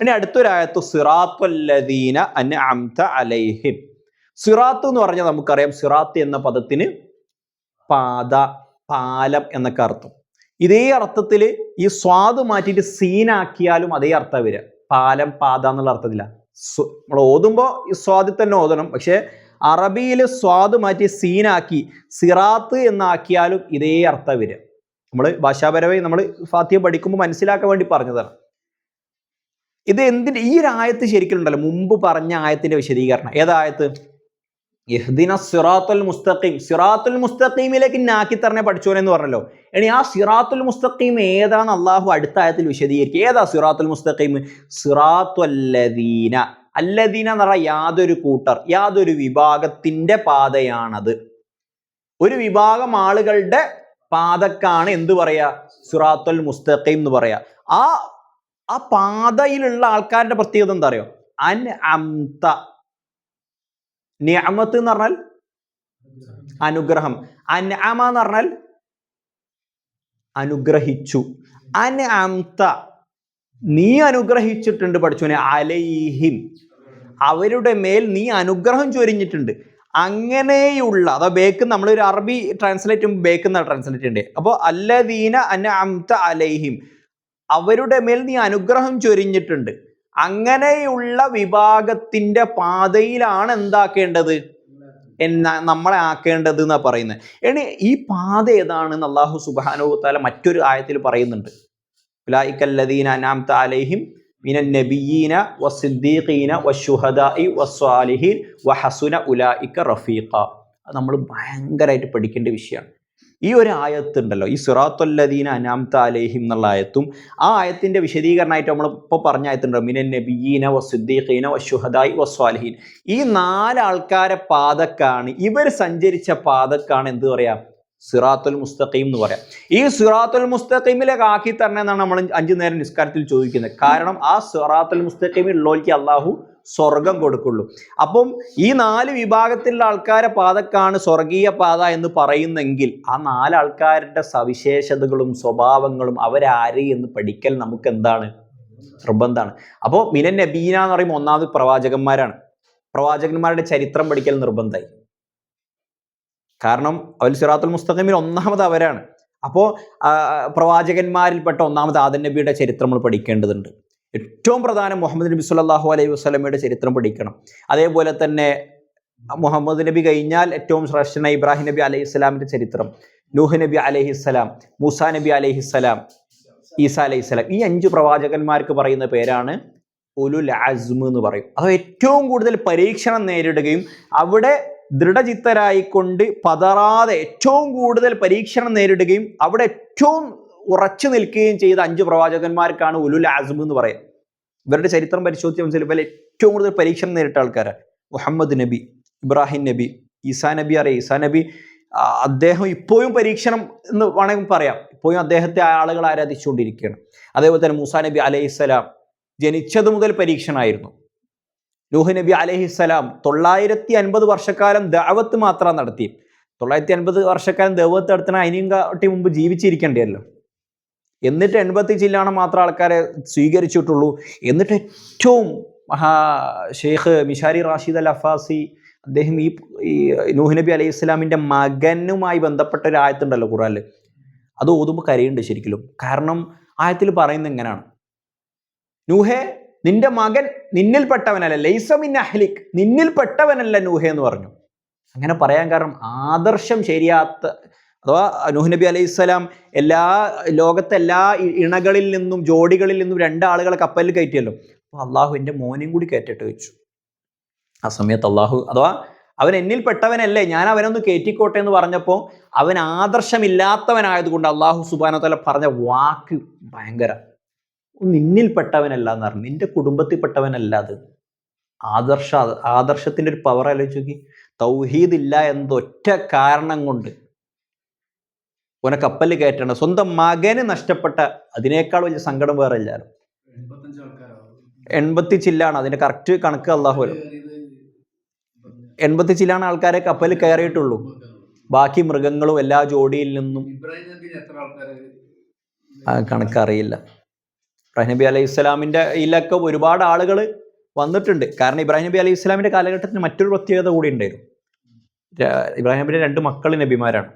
ഇനി അടുത്തൊരായത്ത് സിറാത്തുല്ലദീന അൻഅംത അലൈഹിം. സിറാത്ത് എന്ന് പറഞ്ഞാൽ നമുക്കറിയാം, സിറാത്ത് എന്ന പദത്തിന് പാത, പാലം എന്നൊക്കെ അർത്ഥം. ഇതേ അർത്ഥത്തിൽ ഈ സ്വാദ് മാറ്റിയിട്ട് സീനാക്കിയാലും അതേ അർത്ഥം വരിക. പാലം, പാത എന്നുള്ള അർത്ഥത്തില്ല. നമ്മൾ ഓതുമ്പോൾ ഈ സ്വാദിൽ തന്നെ ഓതണം. പക്ഷെ അറബിയിൽ സ്വാദ് മാറ്റി സീനാക്കി സിറാത്ത് എന്നാക്കിയാലും ഇതേ അർത്ഥം വരിക. നമ്മൾ ഭാഷാപരമായി നമ്മൾ ഫാത്തിഹ പഠിക്കുമ്പോൾ മനസ്സിലാക്കാൻ വേണ്ടി പറഞ്ഞതാണ്. ഇത് എന്തിന്റെ ഈ ഒരു ആയത്ത് ശരിക്കും ഉണ്ടല്ലോ, മുമ്പ് പറഞ്ഞ ആയത്തിന്റെ വിശദീകരണം. ഏതായത്ത്? ഇഹ്ദിന സിറാത്തുൽ മുസ്തഖീം. സിറാത്തുൽ മുസ്തഖീമിലേക്ക് നാക്കി തരണേ പഠിച്ചോനെന്ന് പറഞ്ഞല്ലോ. ഇനി ആ സിറാത്തുൽ മുസ്തഖീം ഏതാണ് അള്ളാഹു അടുത്ത ആയത്തിൽ വിശദീകരിക്കുക. ഏതാ സിറാത്തുൽ മുസ്തഖീം? സിറാത്തുല്ലദീന. അല്ലദീന എന്ന് പറഞ്ഞാൽ യാതൊരു കൂട്ടർ, യാതൊരു വിഭാഗത്തിന്റെ പാതയാണത്. ഒരു വിഭാഗം ആളുകളുടെ പാതക്കാണ് എന്ത് പറയാ? സിറാത്തുൽ മുസ്തഖീം എന്ന് പറയാ. ആ പാതയിലുള്ള ആൾക്കാരുടെ പ്രത്യേകത എന്താ അറിയോ? അൻഅംത. നിഅമത്ത് എന്ന് പറഞ്ഞാൽ അനുഗ്രഹം. അൻഅമ എന്ന് പറഞ്ഞാൽ അനുഗ്രഹിച്ചു. അൻഅംത, നീ അനുഗ്രഹിച്ചിട്ടുണ്ട് പഠിച്ചോനെ. അലൈഹിം, അവരുടെ മേൽ നീ അനുഗ്രഹം ചൊരിഞ്ഞിട്ടുണ്ട്. അങ്ങനെയുള്ള, അതാ ബേക്ക്, നമ്മളൊരു അറബി ട്രാൻസ്ലേറ്റ് ചെയ്യുമ്പോൾ ബേക്ക് എന്നാണ് ട്രാൻസ്ലേറ്റ് ചെയ്യേണ്ടത്. അപ്പോൾ അല്ലദീന അൻഅംത അലൈഹിം, അവരുടെ മേൽ നീ അനുഗ്രഹം ചൊരിഞ്ഞിട്ടുണ്ട്. അങ്ങനെയുള്ള വിഭാഗത്തിന്റെ പാതയിലാണ് എന്താക്കേണ്ടത്? നമ്മളെ ആക്കേണ്ടത് എന്നാ പറയുന്നത്. ഇനി ഈ പാത ഏതാണെന്ന് അല്ലാഹു സുബ്ഹാനഹു വ തആല മറ്റൊരു ആയത്തിൽ പറയുന്നുണ്ട്. ഉലൈകല്ലദീന അൻഅംത അലൈഹിം മിനൻ നബിയ്യീന വസ്സിദ്ദീഖീന വശുഹദാഇ വസ്സാലിഹീൻ വഹസുന ഉലൈക റഫീഖ. അത് നമ്മൾ ഭയങ്കരമായിട്ട് പഠിക്കേണ്ട വിഷയമാണ്. ഈ ഒരു ആയത്തുണ്ടല്ലോ, ഈ സിറാത്തുല്ലദീന അൻഅംത അലൈഹിം എന്നുള്ള ആയത്തും ആ ആയത്തിന്റെ വിശദീകരണമായിട്ട് നമ്മൾ ഇപ്പോൾ പറഞ്ഞ ആയത്തുണ്ടല്ലോ, മിനൻ നബിയ്യീന വസ്സിദ്ദീഖീന വശുഹദാഇ വസ്സാലിഹീൻ. ഈ 4 ആൾക്കാരെ പാതക്കാണ്, ഇവർ സഞ്ചരിച്ച പാതക്കാണ് എന്ത് പറയാ? സിറാത്തുൽ മുസ്തഖീം എന്ന് പറയാം. ഈ സിറാത്തുൽ മുസ്തഖീമിലേക്ക് ആക്കി തരണം എന്നാണ് നമ്മൾ 5 നേരം നിസ്കാരത്തിൽ ചോദിക്കുന്നത്. കാരണം ആ സിറാത്തുൽ മുസ്തഖീമിൽ ഉള്ളവർക്ക് അള്ളാഹു സ്വർഗം കൊടുക്കുള്ളൂ. അപ്പം ഈ 4 വിഭാഗത്തിലുള്ള ആൾക്കാരെ പാതക്കാണ് സ്വർഗീയ പാത എന്ന് പറയുന്നെങ്കിൽ ആ 4 ആൾക്കാരുടെ സവിശേഷതകളും സ്വഭാവങ്ങളും അവരാര് എന്ന് പഠിക്കൽ നമുക്ക് എന്താണ്? നിർബന്ധമാണ്. അപ്പോൾ മിനൻ നബീന എന്ന് പറയുമ്പോൾ ഒന്നാമത് പ്രവാചകന്മാരാണ്. പ്രവാചകന്മാരുടെ ചരിത്രം പഠിക്കൽ നിർബന്ധമായി. കാരണം അവർ സിറാത്തുൽ മുസ്തഖീമിൽ ഒന്നാമത് അവരാണ്. അപ്പോൾ പ്രവാചകന്മാരിൽപ്പെട്ട ഒന്നാമത് ആദം നബിയുടെ ചരിത്രം നമ്മൾ പഠിക്കേണ്ടതുണ്ട്. ഏറ്റവും പ്രധാനം മുഹമ്മദ് നബി സല്ലല്ലാഹു അലൈഹി വസല്ലമയുടെ ചരിത്രം പഠിക്കണം. അതേപോലെ തന്നെ മുഹമ്മദ് നബി കഴിഞ്ഞാൽ ഏറ്റവും ശ്രേഷ്ഠനായ ഇബ്രാഹിം നബി അലൈഹിസ്സലാമിന്റെ ചരിത്രം, നൂഹ് നബി അലൈഹിസ്സലാം, മൂസാ നബി അലൈഹിസ്സലാം, ഈസാ അലൈഹിസ്സലാം. ഈ 5 പ്രവാചകന്മാർക്ക് പറയുന്ന പേരാണ് ഉലുൽ അസ്മ് എന്ന് പറയും. അത് ഏറ്റവും കൂടുതൽ പരീക്ഷണം നേരിടുകയും അവിടെ ദൃഢചിത്തരായിക്കൊണ്ട് പതറാതെ ഏറ്റവും കൂടുതൽ പരീക്ഷണം നേരിടുകയും അവിടെ ഏറ്റവും ഉറച്ചു നിൽക്കുകയും ചെയ്ത 5 പ്രവാചകന്മാർക്കാണ് ഉലുൽ അസ്മ് എന്ന് പറയാം. ഇവരുടെ ചരിത്രം പരിശോധിച്ച് മനസ്സിലായി ഏറ്റവും കൂടുതൽ പരീക്ഷണം നേരിട്ട ആൾക്കാരാണ്. മുഹമ്മദ് നബി, ഇബ്രാഹിം നബി, ഈസാ നബി ഈസാ നബി അദ്ദേഹം ഇപ്പോഴും പരീക്ഷണം എന്ന് വേണമെങ്കിൽ പറയാം. ഇപ്പോഴും അദ്ദേഹത്തെ ആളുകൾ ആരാധിച്ചുകൊണ്ടിരിക്കുകയാണ്. അതേപോലെ തന്നെ മൂസാ നബി അലൈഹിസ്സലാം ജനിച്ചത് മുതൽ പരീക്ഷണമായിരുന്നു. നൂഹ് നബി അലൈഹിസ്സലാം 950 വർഷക്കാലം ദഅവത്ത് മാത്രം നടത്തി. 950 വർഷക്കാലം ദഅവത്ത് നടത്തണ അതിനെക്കാട്ടി മുമ്പ് ജീവിച്ചിരിക്കേണ്ടല്ലോ. എന്നിട്ട് 80 ചില്ലാണ് മാത്രം ആൾക്കാരെ സ്വീകരിച്ചിട്ടുള്ളൂ. എന്നിട്ട് ഏറ്റവും ഷെയ്ഖ് മിഷാരി റാഷിദ് അൽ അഫാസി അദ്ദേഹം ഈ നൂഹ് നബി അലൈഹി സ്വലാമിൻ്റെ മകനുമായി ബന്ധപ്പെട്ട ഒരു ആയത്തുണ്ടല്ലോ ഖുർആനിൽ, അത് ഓതുമ്പോൾ കരയുണ്ട് ശരിക്കും. കാരണം ആയത്തിൽ പറയുന്നത് എങ്ങനെയാണ്? നൂഹേ, നിന്റെ മകൻ നിന്നിൽപ്പെട്ടവനല്ല, ലൈസ മിൻ അഹ്ലിക്, നിന്നിൽപ്പെട്ടവനല്ല നൂഹേ എന്ന് പറഞ്ഞു. അങ്ങനെ പറയാൻ കാരണം ആദർശം ശരിയാത്ത, അഥവാ നൂഹ് നബി അലൈഹി സ്വലാം ലോകത്തെ എല്ലാ ഇണകളിൽ നിന്നും ജോഡികളിൽ നിന്നും 2 ആളുകളെ കപ്പലിൽ കയറ്റിയല്ലോ. അപ്പോൾ അള്ളാഹു എൻ്റെ മോനെയും കൂടി കയറ്റിട്ട് വെച്ചു. ആ സമയത്ത് അള്ളാഹു, അഥവാ അവൻ എന്നിൽ പെട്ടവനല്ലേ, ഞാൻ അവനൊന്ന് കയറ്റിക്കോട്ടെ എന്ന് പറഞ്ഞപ്പോൾ അവൻ ആദർശമില്ലാത്തവനായതുകൊണ്ട് അള്ളാഹു സുബ്ഹാനഹു വ തആല പറഞ്ഞ വാക്ക് ഭയങ്കര, നിന്നിൽപ്പെട്ടവനല്ല എന്ന് പറഞ്ഞു, നിന്റെ കുടുംബത്തിൽപ്പെട്ടവനല്ല. അത് ആദർശത്തിന്റെ ഒരു പവർ ആലോചിച്ച് നോക്കി. തൗഹീദ് ഇല്ല എന്നൊറ്റ കാരണം കൊണ്ട് ഓനെ കപ്പലിൽ കയറ്റണം. സ്വന്തം മകന് നഷ്ടപ്പെട്ട അതിനേക്കാൾ വലിയ സങ്കടം വേറെ ഇല്ലാലോ. 80 ചില്ലാണ് അതിന്റെ കറക്റ്റ് കണക്ക്. അള്ളാഹു 80 ചില്ലാണ് ആൾക്കാരെ കപ്പലിൽ കയറിയിട്ടുള്ളൂ. ബാക്കി മൃഗങ്ങളും എല്ലാ ജോഡിയിൽ നിന്നും കണക്കറിയില്ല. ഇബ്രാഹിം നബി അലൈഹി സ്വലാമിന്റെ ഇതിലൊക്കെ ഒരുപാട് ആളുകൾ വന്നിട്ടുണ്ട്. കാരണം ഇബ്രാഹിം നബി അലൈഹി ഇസ്ലാമിന്റെ കാലഘട്ടത്തിന് മറ്റൊരു പ്രത്യേകത കൂടി ഉണ്ടായിരുന്നു. ഇബ്രാഹിം നബിയുടെ 2 മക്കൾ നബിമാരാണ്,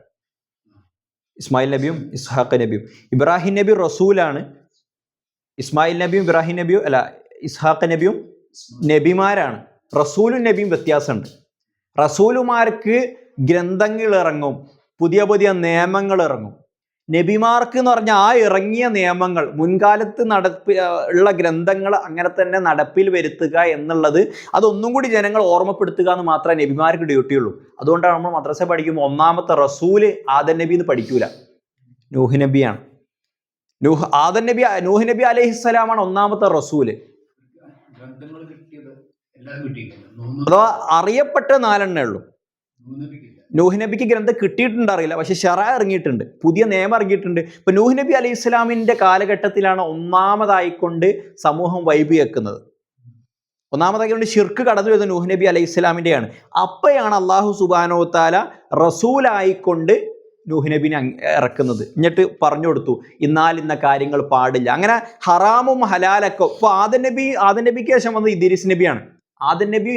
ഇസ്മായിൽ നബിയും ഇസ്ഹാഖ് നബിയും. ഇബ്രാഹിം നബി റസൂലാണ്, ഇസ്മായിൽ നബിയും ഇബ്രാഹിം നബിയും അല്ല ഇസ്ഹാഖ് നബിയും നബിമാരാണ്. റസൂലും നബിയും വ്യത്യാസമുണ്ട്. റസൂലുമാർക്ക് ഗ്രന്ഥങ്ങൾ ഇറങ്ങും, പുതിയ പുതിയ നിയമങ്ങൾ ഇറങ്ങും. നബിമാർക്ക് എന്ന് പറഞ്ഞാൽ ആ ഇറങ്ങിയ നിയമങ്ങൾ, മുൻകാലത്ത് ഉള്ള ഗ്രന്ഥങ്ങൾ അങ്ങനെ തന്നെ നടപ്പിൽ വരുത്തുക എന്നുള്ളത്, അതൊന്നും കൂടി ജനങ്ങൾ ഓർമ്മപ്പെടുത്തുക എന്ന് മാത്രമേ നബിമാർക്ക് ഡ്യൂട്ടിയുള്ളൂ. അതുകൊണ്ടാണ് നമ്മൾ മദ്രസ പഠിക്കുമ്പോൾ ഒന്നാമത്തെ റസൂല് ആദം നബി എന്ന് പഠിക്കൂല, നൂഹ് നബിയാണ്. നൂഹ് നബി അലൈഹിസ്സലാമാണ് ഒന്നാമത്തെ റസൂല്. അഥവാ അറിയപ്പെട്ട 4 ഉള്ളൂ. നൂഹ് നബിക്ക് ഗ്രന്ഥം കിട്ടിയിട്ടുണ്ടറിയില്ല, പക്ഷെ ശറഅ ഇറങ്ങിയിട്ടുണ്ട്, പുതിയ നിയമം ഇറങ്ങിയിട്ടുണ്ട്. ഇപ്പൊ നൂഹ് നബി അലൈഹി ഇസ്ലാമിന്റെ കാലഘട്ടത്തിലാണ് ഒന്നാമതായിക്കൊണ്ട് സമൂഹം വൈബ് വെക്കുന്നത്. ഒന്നാമതായിക്കൊണ്ട് ഷിർക്ക് കടന്നു വരുന്നത് നൂഹ് നബി അലൈഹി ഇസ്ലാമിന്റെയാണ്. അപ്പോഴാണ് അള്ളാഹു സുബ്ഹാനഹു വ തആല റസൂലായിക്കൊണ്ട് നൂഹ് നബിനെ ഇറക്കുന്നത്. എന്നിട്ട് പറഞ്ഞു കൊടുത്തു ഇന്ന കാര്യങ്ങൾ പാടില്ല, അങ്ങനെ ഹറാമും ഹലാലൊക്കെ. ഇപ്പൊ ആദം നബിക്ക് ശേഷം വന്നത് ഇദ്രീസ് നബിയാണ്. ആദം നബി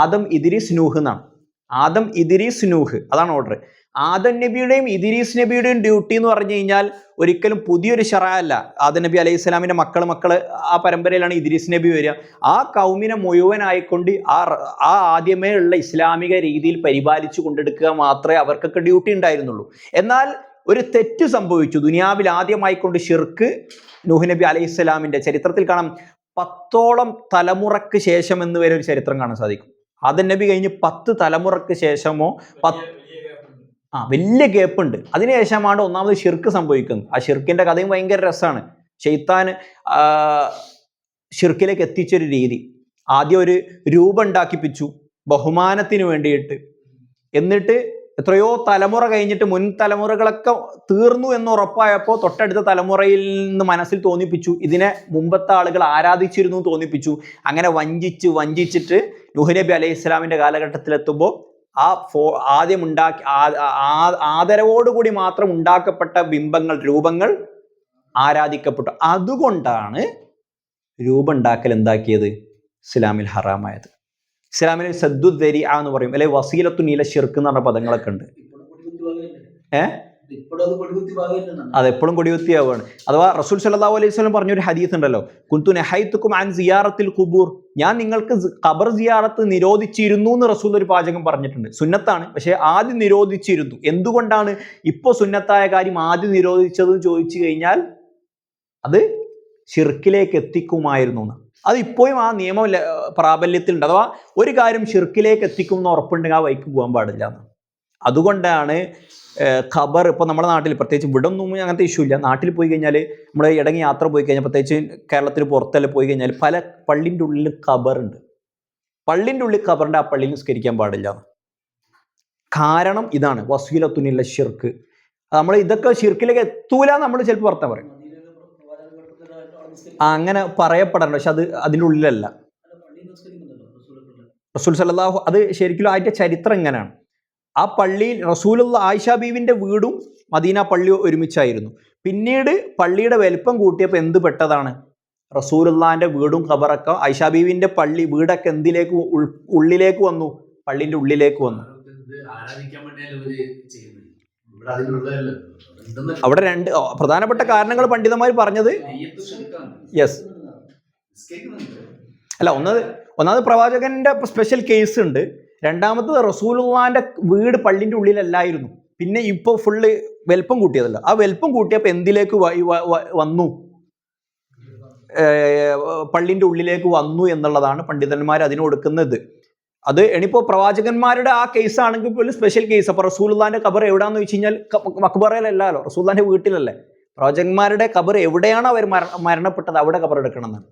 ആദം ഇദ്രീസ് നൂഹ് എന്നാണ്. ആദം ഇദ്രീസ് നൂഹ്, അതാണ് ഓർഡർ. ആദം നബിയുടെയും ഇദ്രീസ് നബിയുടെയും ഡ്യൂട്ടി എന്ന് പറഞ്ഞു കഴിഞ്ഞാൽ ഒരിക്കലും പുതിയൊരു ശറഅ അല്ല. ആദം നബി അലൈഹി സ്വലാമിന്റെ മക്കള് ആ പരമ്പരയിലാണ് ഇദ്രീസ് നബി വരിക. ആ കൗമിനെ മുഴുവനായിക്കൊണ്ട് ആ ആദ്യമേ ഉള്ള ഇസ്ലാമിക രീതിയിൽ പരിപാലിച്ചു കൊണ്ടെടുക്കുക മാത്രമേ അവർക്കൊക്കെ ഡ്യൂട്ടി ഉണ്ടായിരുന്നുള്ളൂ. എന്നാൽ ഒരു തെറ്റ് സംഭവിച്ചു. ദുനിയാവിൽ ആദ്യമായിക്കൊണ്ട് ഷിർക്ക് നൂഹ് നബി അലൈഹി സ്വലാമിന്റെ ചരിത്രത്തിൽ കാണാം. 10ഓളം തലമുറക്ക് ശേഷം എന്ന് വരെ ഒരു ചരിത്രം കാണാൻ സാധിക്കും. ആദം നബി കഴിഞ്ഞ് 10 തലമുറക്ക് ശേഷമോ വലിയ ഗ്യാപ്പ് ഉണ്ട്. അതിനുശേഷമാണ് ഒന്നാമത് ഷിർക്ക് സംഭവിക്കുന്നത്. ആ ഷിർക്കിന്റെ കഥയും ഭയങ്കര രസമാണ്. ശൈത്താൻ ഷിർക്കിലേക്ക് എത്തിച്ചൊരു രീതി, ആദ്യം ഒരു രൂപം ഉണ്ടാക്കിപ്പിച്ചു ബഹുമാനത്തിന് വേണ്ടിയിട്ട്. എന്നിട്ട് എത്രയോ തലമുറ കഴിഞ്ഞിട്ട് മുൻ തലമുറകളൊക്കെ തീർന്നു എന്ന് ഉറപ്പായപ്പോൾ തൊട്ടടുത്ത തലമുറയിൽ നിന്ന് മനസ്സിൽ തോന്നിപ്പിച്ചു ഇതിനെ മുമ്പത്തെ ആളുകൾ ആരാധിച്ചിരുന്നു തോന്നിപ്പിച്ചു. അങ്ങനെ വഞ്ചിച്ചിട്ട് നൂഹ് നബി അലൈഹി ഇസ്ലാമിന്റെ കാലഘട്ടത്തിലെത്തുമ്പോൾ ആദ്യം ആദരവോടുകൂടി മാത്രം ഉണ്ടാക്കപ്പെട്ട രൂപങ്ങൾ ആരാധിക്കപ്പെട്ടു. അതുകൊണ്ടാണ് രൂപം ഉണ്ടാക്കൽ എന്താക്കിയത് ഇസ്ലാമിൽ ഹറാമായത്. ഇസ്ലാമിൽ സദ്ദു ദരിഅ എന്ന് പറയും, അല്ലെ വസീലത്തു നീല ഷിർക്ക് എന്ന് പറഞ്ഞ പദങ്ങളൊക്കെ ഉണ്ട്. അതെപ്പോഴും കൊടികുത്തിയാവുകയാണ്. അഥവാ റസൂൽ സല്ലല്ലാഹു അലൈഹി വസല്ലം പറഞ്ഞൊരു ഹദീസ് ഉണ്ടല്ലോ, കുന്തു നഹൈതുക്കും അൻ സിയാറത്തിൽ ഖുബൂർ, ഞാൻ നിങ്ങൾക്ക് ഖബർ സിയാറത്ത് നിരോധിച്ചിരുന്നു എന്ന് റസൂൽ ഒരു പാചകം പറഞ്ഞിട്ടുണ്ട്. സുന്നത്താണ്, പക്ഷെ ആദ്യം നിരോധിച്ചിരുന്നു. എന്തുകൊണ്ടാണ് ഇപ്പോൾ സുന്നത്തായ കാര്യം ആദ്യം നിരോധിച്ചതെന്ന് ചോദിച്ചു കഴിഞ്ഞാൽ അത് ഷിർക്കിലേക്ക് എത്തിക്കുമായിരുന്നു എന്ന്. അത് ഇപ്പോഴും ആ നിയമം പ്രാബല്യത്തിലുണ്ട്. അഥവാ ഒരു കാര്യം ഷിർക്കിലേക്ക് എത്തിക്കും എന്ന് ഉറപ്പുണ്ടെങ്കിൽ ആ വഴിക്ക് പോകാൻ പാടില്ല എന്ന്. അതുകൊണ്ടാണ് ഖബർ ഇപ്പോൾ നമ്മുടെ നാട്ടിൽ, പ്രത്യേകിച്ച് ഇവിടെ ഒന്നും അങ്ങനത്തെ ഇഷ്യൂ ഇല്ല. നാട്ടിൽ പോയി കഴിഞ്ഞാൽ, നമ്മുടെ ഇടങ്ങി യാത്ര പോയി കഴിഞ്ഞാൽ, പ്രത്യേകിച്ച് കേരളത്തിൽ പുറത്തെല്ലാം പോയി കഴിഞ്ഞാൽ പല പള്ളിൻ്റെ ഉള്ളിൽ ഖബറുണ്ട്. പള്ളിൻ്റെ ഉള്ളിൽ ഖബറിൻ്റെ ആ പള്ളിയിൽ നിസ്കരിക്കാൻ പാടില്ല. കാരണം ഇതാണ് വസീലത്തുനില്ല ഷിർക്ക്. നമ്മൾ ഇതൊക്കെ ഷിർക്കിലേക്ക് എത്തൂല നമ്മൾ ചിലപ്പോൾ പുറത്താ പറയും, അങ്ങനെ പറയപ്പെടാറുണ്ട്. പക്ഷെ അത് അതിൻ്റെ ഉള്ളിലല്ല. റസൂൽ സല്ലല്ലാഹു അത് ശരിക്കും അതിൻ്റെ ചരിത്രം എങ്ങനെയാണ്? ആ പള്ളിയിൽ റസൂലുള്ള ആയിഷ ബീവിന്റെ വീടും മദീന പള്ളി ഒരുമിച്ചായിരുന്നു. പിന്നീട് പള്ളിയുടെ വലിപ്പം കൂട്ടിയപ്പോൾ എന്ത് പെട്ടതാണ്? റസൂലുള്ളാന്റെ വീടും ഖബറൊക്കെ ആയിഷ ബീവിന്റെ വീടൊക്കെ എന്തിലേക്ക് ഉള്ളിലേക്ക് വന്നു? പള്ളിന്റെ ഉള്ളിലേക്ക് വന്നു. അവിടെ 2 പ്രധാനപ്പെട്ട കാരണങ്ങൾ പണ്ഡിതന്മാർ പറഞ്ഞത്. യെസ്, അല്ല, ഒന്നാമത് പ്രവാചകന്റെ സ്പെഷ്യൽ കേസ് ഉണ്ട്. രണ്ടാമത്തത് റസൂലുള്ളാന്റെ വീട് പള്ളിന്റെ ഉള്ളിലല്ലായിരുന്നു. പിന്നെ ഇപ്പോൾ ഫുള്ള് വലിപ്പം കൂട്ടിയതല്ല. ആ വലിപ്പം കൂട്ടിയപ്പോൾ എന്തിലേക്ക് വന്നു? പള്ളിന്റെ ഉള്ളിലേക്ക് വന്നു എന്നുള്ളതാണ് പണ്ഡിതന്മാർ അതിന് കൊടുക്കുന്നത്. അത് ഇനിയിപ്പോൾ പ്രവാചകന്മാരുടെ ആ കേസ് ആണെങ്കിൽ പോലും സ്പെഷ്യൽ കേസ്. അപ്പോൾ റസൂലുള്ളാന്റെ ഖബർ എവിടെയാണെന്ന് വെച്ച് കഴിഞ്ഞാൽ മക്ബറയിലല്ലോ, റസൂലുള്ളാന്റെ വീട്ടിലല്ലേ. പ്രവാചകന്മാരുടെ ഖബർ എവിടെയാണ് അവർ മരണപ്പെട്ടത് അവിടെ ഖബർ എടുക്കണം എന്നാണ്.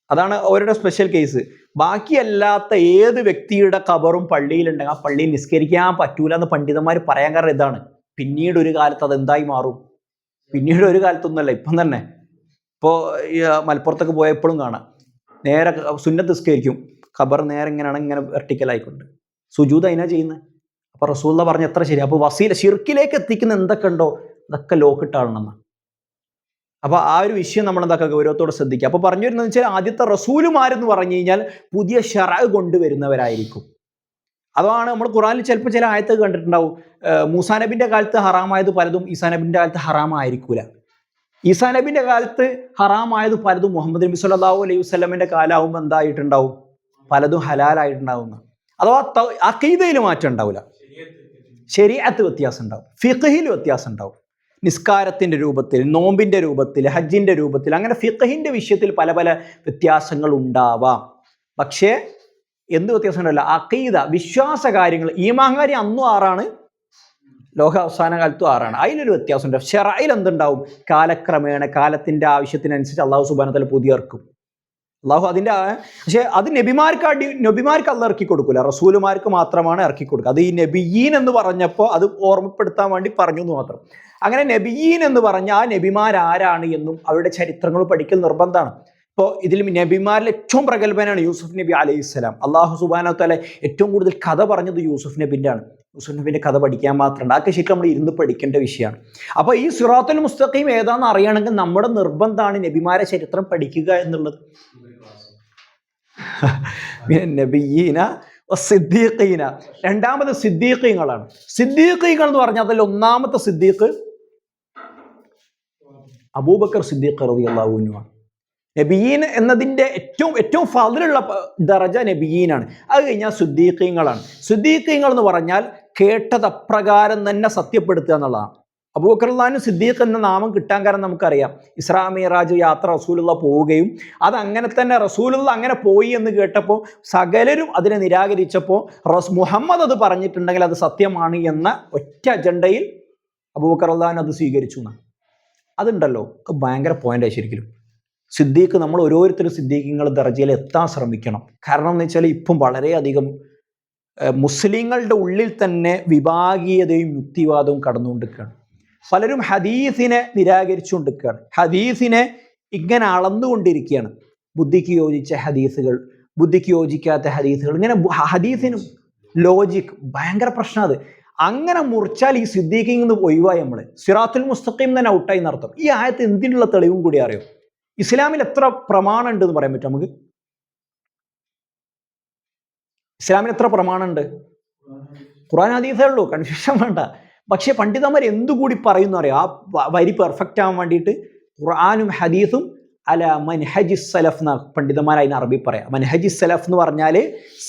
അതാണ് അവരുടെ സ്പെഷ്യൽ കേസ്. ബാക്കിയല്ലാത്ത ഏത് വ്യക്തിയുടെ ഖബറും പള്ളിയിലുണ്ടെങ്കിൽ ആ പള്ളിയിൽ നിസ്കരിക്കാൻ പറ്റൂല എന്ന് പണ്ഡിതന്മാർ പറയാൻ കാരണം ഇതാണ്. പിന്നീട് ഒരു കാലത്ത് അതെന്തായി മാറും? പിന്നീട് ഒരു കാലത്തൊന്നുമല്ല, ഇപ്പം തന്നെ. ഇപ്പോൾ മലപ്പുറത്തൊക്കെ പോയപ്പോഴും കാണാം, നേരെ സുന്നത്ത് നിസ്കരിക്കും, ഖബർ നേരെ ഇങ്ങനെയാണ്, ഇങ്ങനെ വെർട്ടിക്കലായിക്കൊണ്ട് സുജൂദ് അതിനാ ചെയ്യുന്നത്. അപ്പോൾ റസൂലുള്ള പറഞ്ഞ എത്ര ശരി. അപ്പോൾ വസീല ഷിർക്കിലേക്ക് എത്തിക്കുന്ന എന്തൊക്കെ ഉണ്ടോ അതൊക്കെ ലോക്കിട്ടാണെന്നാണ്. അപ്പോൾ ആ ഒരു വിഷയം നമ്മൾ എന്താക്കുക, ഗൗരവത്തോടെ ശ്രദ്ധിക്കുക. അപ്പോൾ പറഞ്ഞു വരുന്നത് വെച്ചാൽ ആദ്യത്തെ റസൂലുമാരെന്ന് പറഞ്ഞു കഴിഞ്ഞാൽ പുതിയ ശറഅ കൊണ്ടുവരുന്നവരായിരിക്കും. അതാണ് നമ്മൾ ഖുറാനിൽ ചിലപ്പോൾ ചില ആയത്ത് കണ്ടിട്ടുണ്ടാവും, മൂസാ നബിന്റെ കാലത്ത് ഹറാമായത് പലതും ഈസാ നബിന്റെ കാലത്ത് ഹറാമായിരിക്കൂല. ഈസാ നബിന്റെ കാലത്ത് ഹറാമായത് പലതും മുഹമ്മദ് നബി സല്ലല്ലാഹു അലൈഹി വസല്ലമയുടെ കാലാവുമ്പോൾ എന്തായിട്ടുണ്ടാവും, പലതും ഹലാലായിട്ടുണ്ടാവുന്ന. അഥവാ അഖീദയിൽ മാറ്റം ഉണ്ടാവില്ല, ശരീഅത്ത് വ്യത്യാസം ഉണ്ടാവും, ഫിഖ്ഹിൽ വ്യത്യാസം ഉണ്ടാവും, നിസ്കാരത്തിന്റെ രൂപത്തിൽ, നോമ്പിന്റെ രൂപത്തിൽ, ഹജ്ജിന്റെ രൂപത്തിൽ, അങ്ങനെ ഫിഖ്ഹിന്റെ വിഷയത്തിൽ പല പല വ്യത്യാസങ്ങൾ ഉണ്ടാവാം. പക്ഷേ എന്ത് വ്യത്യാസം ഉണ്ടല്ല, അഖീദ വിശ്വാസ കാര്യങ്ങൾ, ഈമാൻ കാര്യം അന്നും 6 ലോക അവസാന കാലത്തും 6. അതിലൊരു വ്യത്യാസമുണ്ട്. ശറഅയിൽ എന്തുണ്ടാവും, കാലക്രമേണ കാലത്തിന്റെ ആവശ്യത്തിനനുസരിച്ച് അള്ളാഹു സുബ്ഹാനഹു വ തആല പുതിയ ഇറക്കും. അള്ളാഹു അതിൻ്റെ, പക്ഷേ അത് നബിമാർക്ക് അള്ളാഹ് ഇറക്കി കൊടുക്കില്ല, റസൂലുമാർക്ക് മാത്രമാണ് ഇറക്കി കൊടുക്കുക. അത് ഈ നബിയീൻ എന്ന് പറഞ്ഞപ്പോൾ അത് ഓർമ്മപ്പെടുത്താൻ വേണ്ടി പറഞ്ഞു എന്ന് മാത്രം. അങ്ങനെ നബിയീൻ എന്ന് പറഞ്ഞ ആ നബിമാരാരാണ് എന്നും അവരുടെ ചരിത്രങ്ങൾ പഠിക്കൽ നിർബന്ധമാണ്. ഇപ്പോൾ ഇതിൽ നബിമാരിൽ ഏറ്റവും പ്രഗത്ഭനാണ് യൂസുഫ് നബി അലൈഹിസ്സലാം. അള്ളാഹു സുബ്ഹാനഹു വ തആല ഏറ്റവും കൂടുതൽ കഥ പറഞ്ഞത് യൂസുഫ് നബിൻ്റെ ആണ്. യൂസുഫ് നബിൻ്റെ കഥ പഠിക്കാൻ മാത്രമുണ്ട്, അതൊക്കെ ശരിക്കും നമ്മൾ ഇരുന്ന് പഠിക്കേണ്ട വിഷയമാണ്. അപ്പോൾ ഈ സിറാത്തുൽ മുസ്തഖീം ഏതാണെന്ന് അറിയണമെങ്കിൽ നമ്മുടെ നിർബന്ധമാണ് നബിമാരെ ചരിത്രം പഠിക്കുക എന്നുള്ളത്. നബിയീന സിദ്ദീഖീന, രണ്ടാമത് സിദ്ദീഖീങ്ങളാണ്. സിദ്ദീഖീങ്ങൾ എന്ന് പറഞ്ഞാൽ അതിൽ ഒന്നാമത്തെ സിദ്ദീഖ് അബൂബക്കർ സിദ്ദീഖ് റളിയല്ലാഹു അൻഹു ആണ്. നബിയീൻ എന്നതിൻ്റെ ഏറ്റവും ഫാദിലുള്ള ദറജ നബിയീനാണ്. അത് കഴിഞ്ഞാൽ സിദ്ദീഖീങ്ങളാണ്. സിദ്ദീഖീങ്ങൾ എന്ന് പറഞ്ഞാൽ കേട്ടത് അപ്രകാരം തന്നെ സത്യപ്പെടുത്തുക എന്നുള്ളതാണ്. അബൂബക്കർ റളിയല്ലാഹു സിദ്ദീഖ് എന്ന നാമം കിട്ടാൻ കാരണം നമുക്കറിയാം, ഇസ്രാ മിഅ്റാജ് യാത്ര റസൂലുള്ള പോവുകയും അത് അങ്ങനെ തന്നെ റസൂലുള്ള അങ്ങനെ പോയി എന്ന് കേട്ടപ്പോൾ സകലരും അതിനെ നിരാകരിച്ചപ്പോൾ മുഹമ്മദ് അത് പറഞ്ഞിട്ടുണ്ടെങ്കിൽ അത് സത്യമാണ് എന്ന ഒറ്റ അജണ്ടയിൽ അബൂബക്കർ റളിയല്ലാഹു അത് സ്വീകരിച്ചു എന്നാണ്. അതുണ്ടല്ലോ, ഭയങ്കര പോയിന്റായി ശരിക്കും. സിദ്ദീഖ്, നമ്മൾ ഓരോരുത്തരും സിദ്ദീഖുകൾ ദർജയിൽ എത്താൻ ശ്രമിക്കണം. കാരണം എന്ന് വെച്ചാൽ ഇപ്പം വളരെയധികം മുസ്ലിങ്ങളുടെ ഉള്ളിൽ തന്നെ വിഭാഗീയതയും യുക്തിവാദവും കടന്നുകൊണ്ടിരിക്കുകയാണ്. പലരും ഹദീസിനെ നിരാകരിച്ചുകൊണ്ടിരിക്കുകയാണ്, ഹദീസിനെ ഇങ്ങനെ അളന്നുകൊണ്ടിരിക്കുകയാണ്. ബുദ്ധിക്ക് യോജിച്ച ഹദീസുകൾ, ബുദ്ധിക്ക് യോജിക്കാത്ത ഹദീസുകൾ, ഇങ്ങനെ ഹദീസിനും ലോജിക് ഭയങ്കര പ്രശ്നം. അത് അങ്ങനെ മുറിച്ചാൽ ഈ സിദ്ദീഖിൽ നിന്ന് ഒഴിവായി നമ്മൾ സിറാത്തുൽ മുസ്തഖീം തന്നെ ഔട്ടായി നടത്തും. ഈ ആയത്ത് എന്തിനുള്ള തെളിവും കൂടി അറിയോ? ഇസ്ലാമിൽ എത്ര പ്രമാണം ഉണ്ട് എന്ന് പറയാൻ പറ്റും നമുക്ക്? ഇസ്ലാമിൽ എത്ര പ്രമാണം ഉണ്ട്? ഖുർആൻ ഹദീസേ ഉള്ളൂ, കൺഫ്യൂഷൻ വേണ്ട. പക്ഷെ പണ്ഡിതന്മാർ എന്തുകൂടി പറയുന്നു അറിയാം, ആ വരി പെർഫെക്റ്റ് ആവാൻ വേണ്ടിയിട്ട് ഖുർആനും ഹദീസും അല മൻഹജിസ് സലഫ് എന്ന പണ്ഡിതന്മാർ അതിന് അറബി പറയാം. മൻഹജിസ് സലഫ് എന്ന് പറഞ്ഞാൽ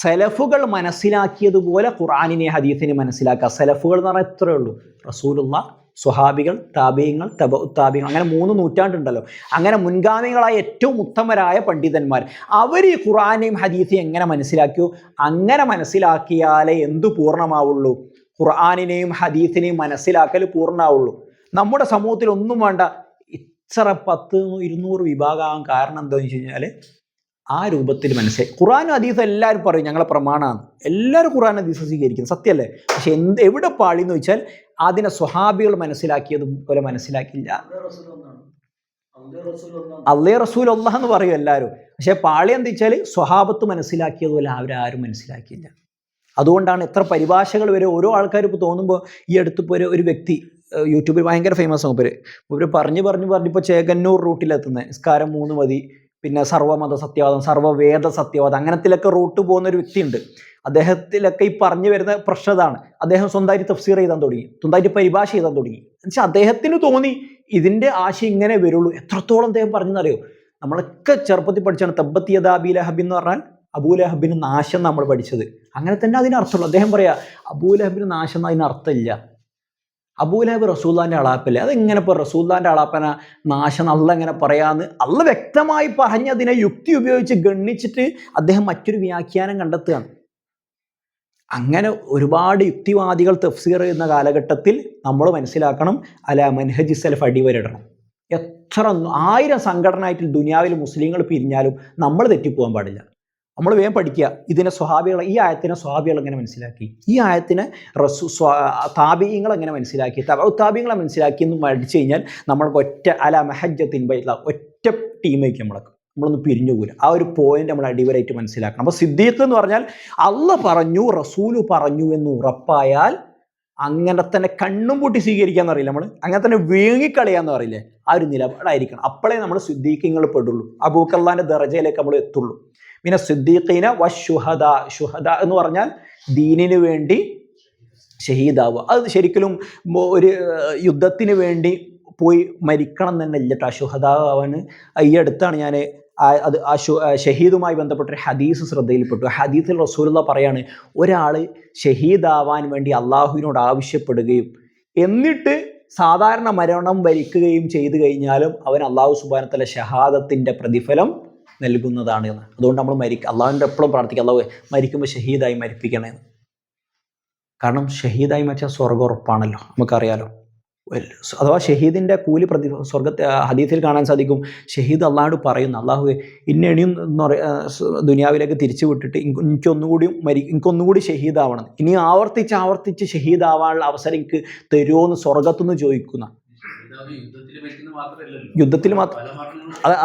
സലഫുകൾ മനസ്സിലാക്കിയതുപോലെ ഖുർആനിനെ ഹദീസിനെ മനസ്സിലാക്കുക. സലഫുകൾ എന്ന് പറഞ്ഞാൽ ഇത്രയേ ഉള്ളൂ, റസൂലുള്ള, സ്വഹാബികൾ, താബിയങ്ങൾ, താബിയങ്ങൾ, അങ്ങനെ 3 നൂറ്റാണ്ടുണ്ടല്ലോ. അങ്ങനെ മുൻഗാമികളായ ഏറ്റവും ഉത്തമരായ പണ്ഡിതന്മാർ അവർ ഈ ഖുർആനെയും ഹദീസെയും എങ്ങനെ മനസ്സിലാക്കിയോ അങ്ങനെ മനസ്സിലാക്കിയാലേ എന്തു പൂർണ്ണമാവുള്ളൂ, ഖുർആനിനെയും ഹദീസിനെയും മനസ്സിലാക്കൽ പൂർണ്ണമാവുള്ളൂ. നമ്മുടെ സമൂഹത്തിൽ ഒന്നും വേണ്ട ഇത്ര 100-200 വിഭാഗമാകാൻ കാരണം എന്താണെന്ന് വെച്ച് കഴിഞ്ഞാൽ ആ രൂപത്തിൽ മനസ്സിലായി. ഖുർആനും ഹദീസും എല്ലാവരും പറയും ഞങ്ങളെ പ്രമാണമാണ്, എല്ലാവരും ഖുർആൻ ഹദീസ് സ്വീകരിക്കും, സത്യമല്ലേ? പക്ഷെ എവിടെ പാളിന്ന് വെച്ചാൽ അതിനെ സ്വഹാബികൾ മനസ്സിലാക്കിയതുപോലെ മനസ്സിലാക്കില്ല. അള്ളേ റസൂൽ അല്ലാഹ് എന്ന് പറയും എല്ലാവരും, പക്ഷെ പാളി എന്താ വെച്ചാൽ സ്വഹാബത്ത് മനസ്സിലാക്കിയതുപോലെ അവരാരും മനസ്സിലാക്കിയില്ല. അതുകൊണ്ടാണ് എത്ര പരിഭാഷകൾ വരെ ഓരോ ആൾക്കാർ ഇപ്പോൾ തോന്നുമ്പോൾ. ഈ അടുത്തിപ്പോൾ ഒരു വ്യക്തി യൂട്യൂബിൽ ഭയങ്കര ഫേമസ് ആണ്, ഇവർ പറഞ്ഞിപ്പോൾ ചേകന്നൂർ റൂട്ടിലെത്തുന്നത് നിസ്കാരം 3 മതി, പിന്നെ സർവ്വമത സത്യവാദം, സർവ്വവേദ സത്യവാദം, അങ്ങനത്തിലൊക്കെ റൂട്ട് പോകുന്ന ഒരു വ്യക്തിയുണ്ട്. അദ്ദേഹത്തിലൊക്കെ ഈ പറഞ്ഞു വരുന്ന പ്രശ്നം ഇതാണ്. അദ്ദേഹം സ്വന്തമായിട്ട് തഫ്സീർ ചെയ്താൻ തുടങ്ങി, സ്വന്തമായിട്ട് പരിഭാഷ ചെയ്താൻ തുടങ്ങി. എന്നുവെച്ചാൽ അദ്ദേഹത്തിന് തോന്നി ഇതിൻ്റെ ആശയം ഇങ്ങനെ വരുള്ളൂ. എത്രത്തോളം അദ്ദേഹം പറഞ്ഞെന്നറിയോ? നമ്മളൊക്കെ ചെറുപ്പത്തിൽ പഠിച്ചാണ് തബ്ബത്ത് യദാ അബീ ലഹബ് എന്ന് പറഞ്ഞാൽ അബൂലഹബിന് നാശം നമ്മൾ പഠിച്ചത്. അങ്ങനെ തന്നെ അതിനർത്ഥമുള്ളൂ. അദ്ദേഹം പറയാ അബൂലഹബിന് നാശം അതിന് അർത്ഥമില്ല. അബൂലഹബ് റസൂലുള്ളാഹിന്റെ അളാപ്പല്ലേ, അതെങ്ങനെ ഇപ്പോൾ റസൂലുള്ളാഹിന്റെ അളാപ്പന നാശം അള്ള എങ്ങനെ പറയാന്ന് അള്ള വ്യക്തമായി പറഞ്ഞതിനെ യുക്തി ഉപയോഗിച്ച് ഗണ്ണിച്ചിട്ട് അദ്ദേഹം മറ്റൊരു വ്യാഖ്യാനം കണ്ടെത്തുകയാണ്. അങ്ങനെ ഒരുപാട് യുക്തിവാദികൾ തഫ്സീർ ചെയ്യുന്ന കാലഘട്ടത്തിൽ നമ്മൾ മനസ്സിലാക്കണം, അല മൻഹജി സലഫ് അടിവരയിടണം. എത്ര 1000 സംഘടനയായിട്ട് ദുനിയാവിൽ മുസ്ലിങ്ങൾ പിരിഞ്ഞാലും നമ്മൾ തെറ്റിപ്പോകാൻ പാടില്ല. നമ്മൾ വേഗം പഠിക്കുക ഇതിനെ സ്വഹാബികൾ, ഈ ആയത്തിനെ സ്വഹാബികൾ എങ്ങനെ മനസ്സിലാക്കി, ഈ ആയത്തിനെ താബിയങ്ങൾ എങ്ങനെ മനസ്സിലാക്കി, താബിയങ്ങളെ മനസ്സിലാക്കി എന്ന് പഠിച്ചു കഴിഞ്ഞാൽ നമ്മൾക്ക് ഒറ്റ അല മഹജ്ജത്തിൻ ബൈല ഒറ്റ ടീമേക്ക് നമ്മളൊന്ന് പിരിഞ്ഞു പോലും. ആ ഒരു പോയിന്റ് നമ്മൾ അടിവരായിട്ട് മനസ്സിലാക്കണം. അപ്പോൾ സിദ്ദീഖ് എന്ന് പറഞ്ഞാൽ അള്ള പറഞ്ഞു റസൂല് പറഞ്ഞു എന്ന് ഉറപ്പായാൽ അങ്ങനെ തന്നെ കണ്ണും പൂട്ടി സ്വീകരിക്കാന്ന് അറിയില്ല, നമ്മൾ അങ്ങനെ തന്നെ വേങ്ങിക്കളയാന്ന് പറയില്ലേ, ആ ഒരു നിലപാടായിരിക്കണം. അപ്പോഴേ നമ്മൾ സിദ്ദീഖീങ്ങൾ പെടുള്ളൂ, അബൂബക്കറിന്റെ ദറജയിലേക്ക് നമ്മൾ എത്തുള്ളൂ. പിന്നെ സിദ്ദീഖീന വശുഹദ, ഷുഹദ എന്ന് പറഞ്ഞാൽ ദീനിന് വേണ്ടി ഷഹീദാവുക. അത് ശരിക്കും ഒരു യുദ്ധത്തിന് വേണ്ടി പോയി മരിക്കണം തന്നെ ഇല്ല കേട്ടോ ഷുഹദാവാന്. ഈ അടുത്താണ് ഞാൻ ഷഹീദുമായി ബന്ധപ്പെട്ടൊരു ഹദീസ് ശ്രദ്ധയിൽപ്പെട്ടു. ഹദീസിൽ റസൂലുള്ളാഹി പറയാണ്, ഒരാൾ ഷഹീദാവാൻ വേണ്ടി അള്ളാഹുവിനോട് ആവശ്യപ്പെടുകയും എന്നിട്ട് സാധാരണ മരണം വരിക്കുകയും ചെയ്തു കഴിഞ്ഞാലും അവൻ അള്ളാഹു സുബ്ഹാനഹു വ തആല ഷഹാദത്തിൻ്റെ പ്രതിഫലം നൽകുന്നതാണ് എന്ന്. അതുകൊണ്ട് നമ്മൾ അള്ളാഹുവിൻ്റെ എപ്പോഴും പ്രാർത്ഥിക്കുക, അള്ളാഹു മരിക്കുമ്പോൾ ഷഹീദായി മരിപ്പിക്കണേ. കാരണം ഷഹീദായി മരിച്ചാൽ സ്വർഗ്ഗം ഉറപ്പാണല്ലോ, നമുക്കറിയാലോ. അഥവാ ഷഹീദിൻ്റെ കൂലി സ്വർഗത്തെ ഹദീസിൽ കാണാൻ സാധിക്കും. ഷഹീദ് അള്ളാഹോട് പറയുന്നു, അള്ളാഹു ഇന്ന എണിയും ദുനിയാവിലേക്ക് തിരിച്ചു വിട്ടിട്ട് എനിക്കൊന്നുകൂടി ഷഹീദാവണം, ഇനി ആവർത്തിച്ച് ഷഹീദാവാനുള്ള അവസരം എനിക്ക് തരുമോ എന്ന് സ്വർഗത്തുനിന്ന് ചോദിക്കുന്ന. യുദ്ധത്തിൽ മാത്രം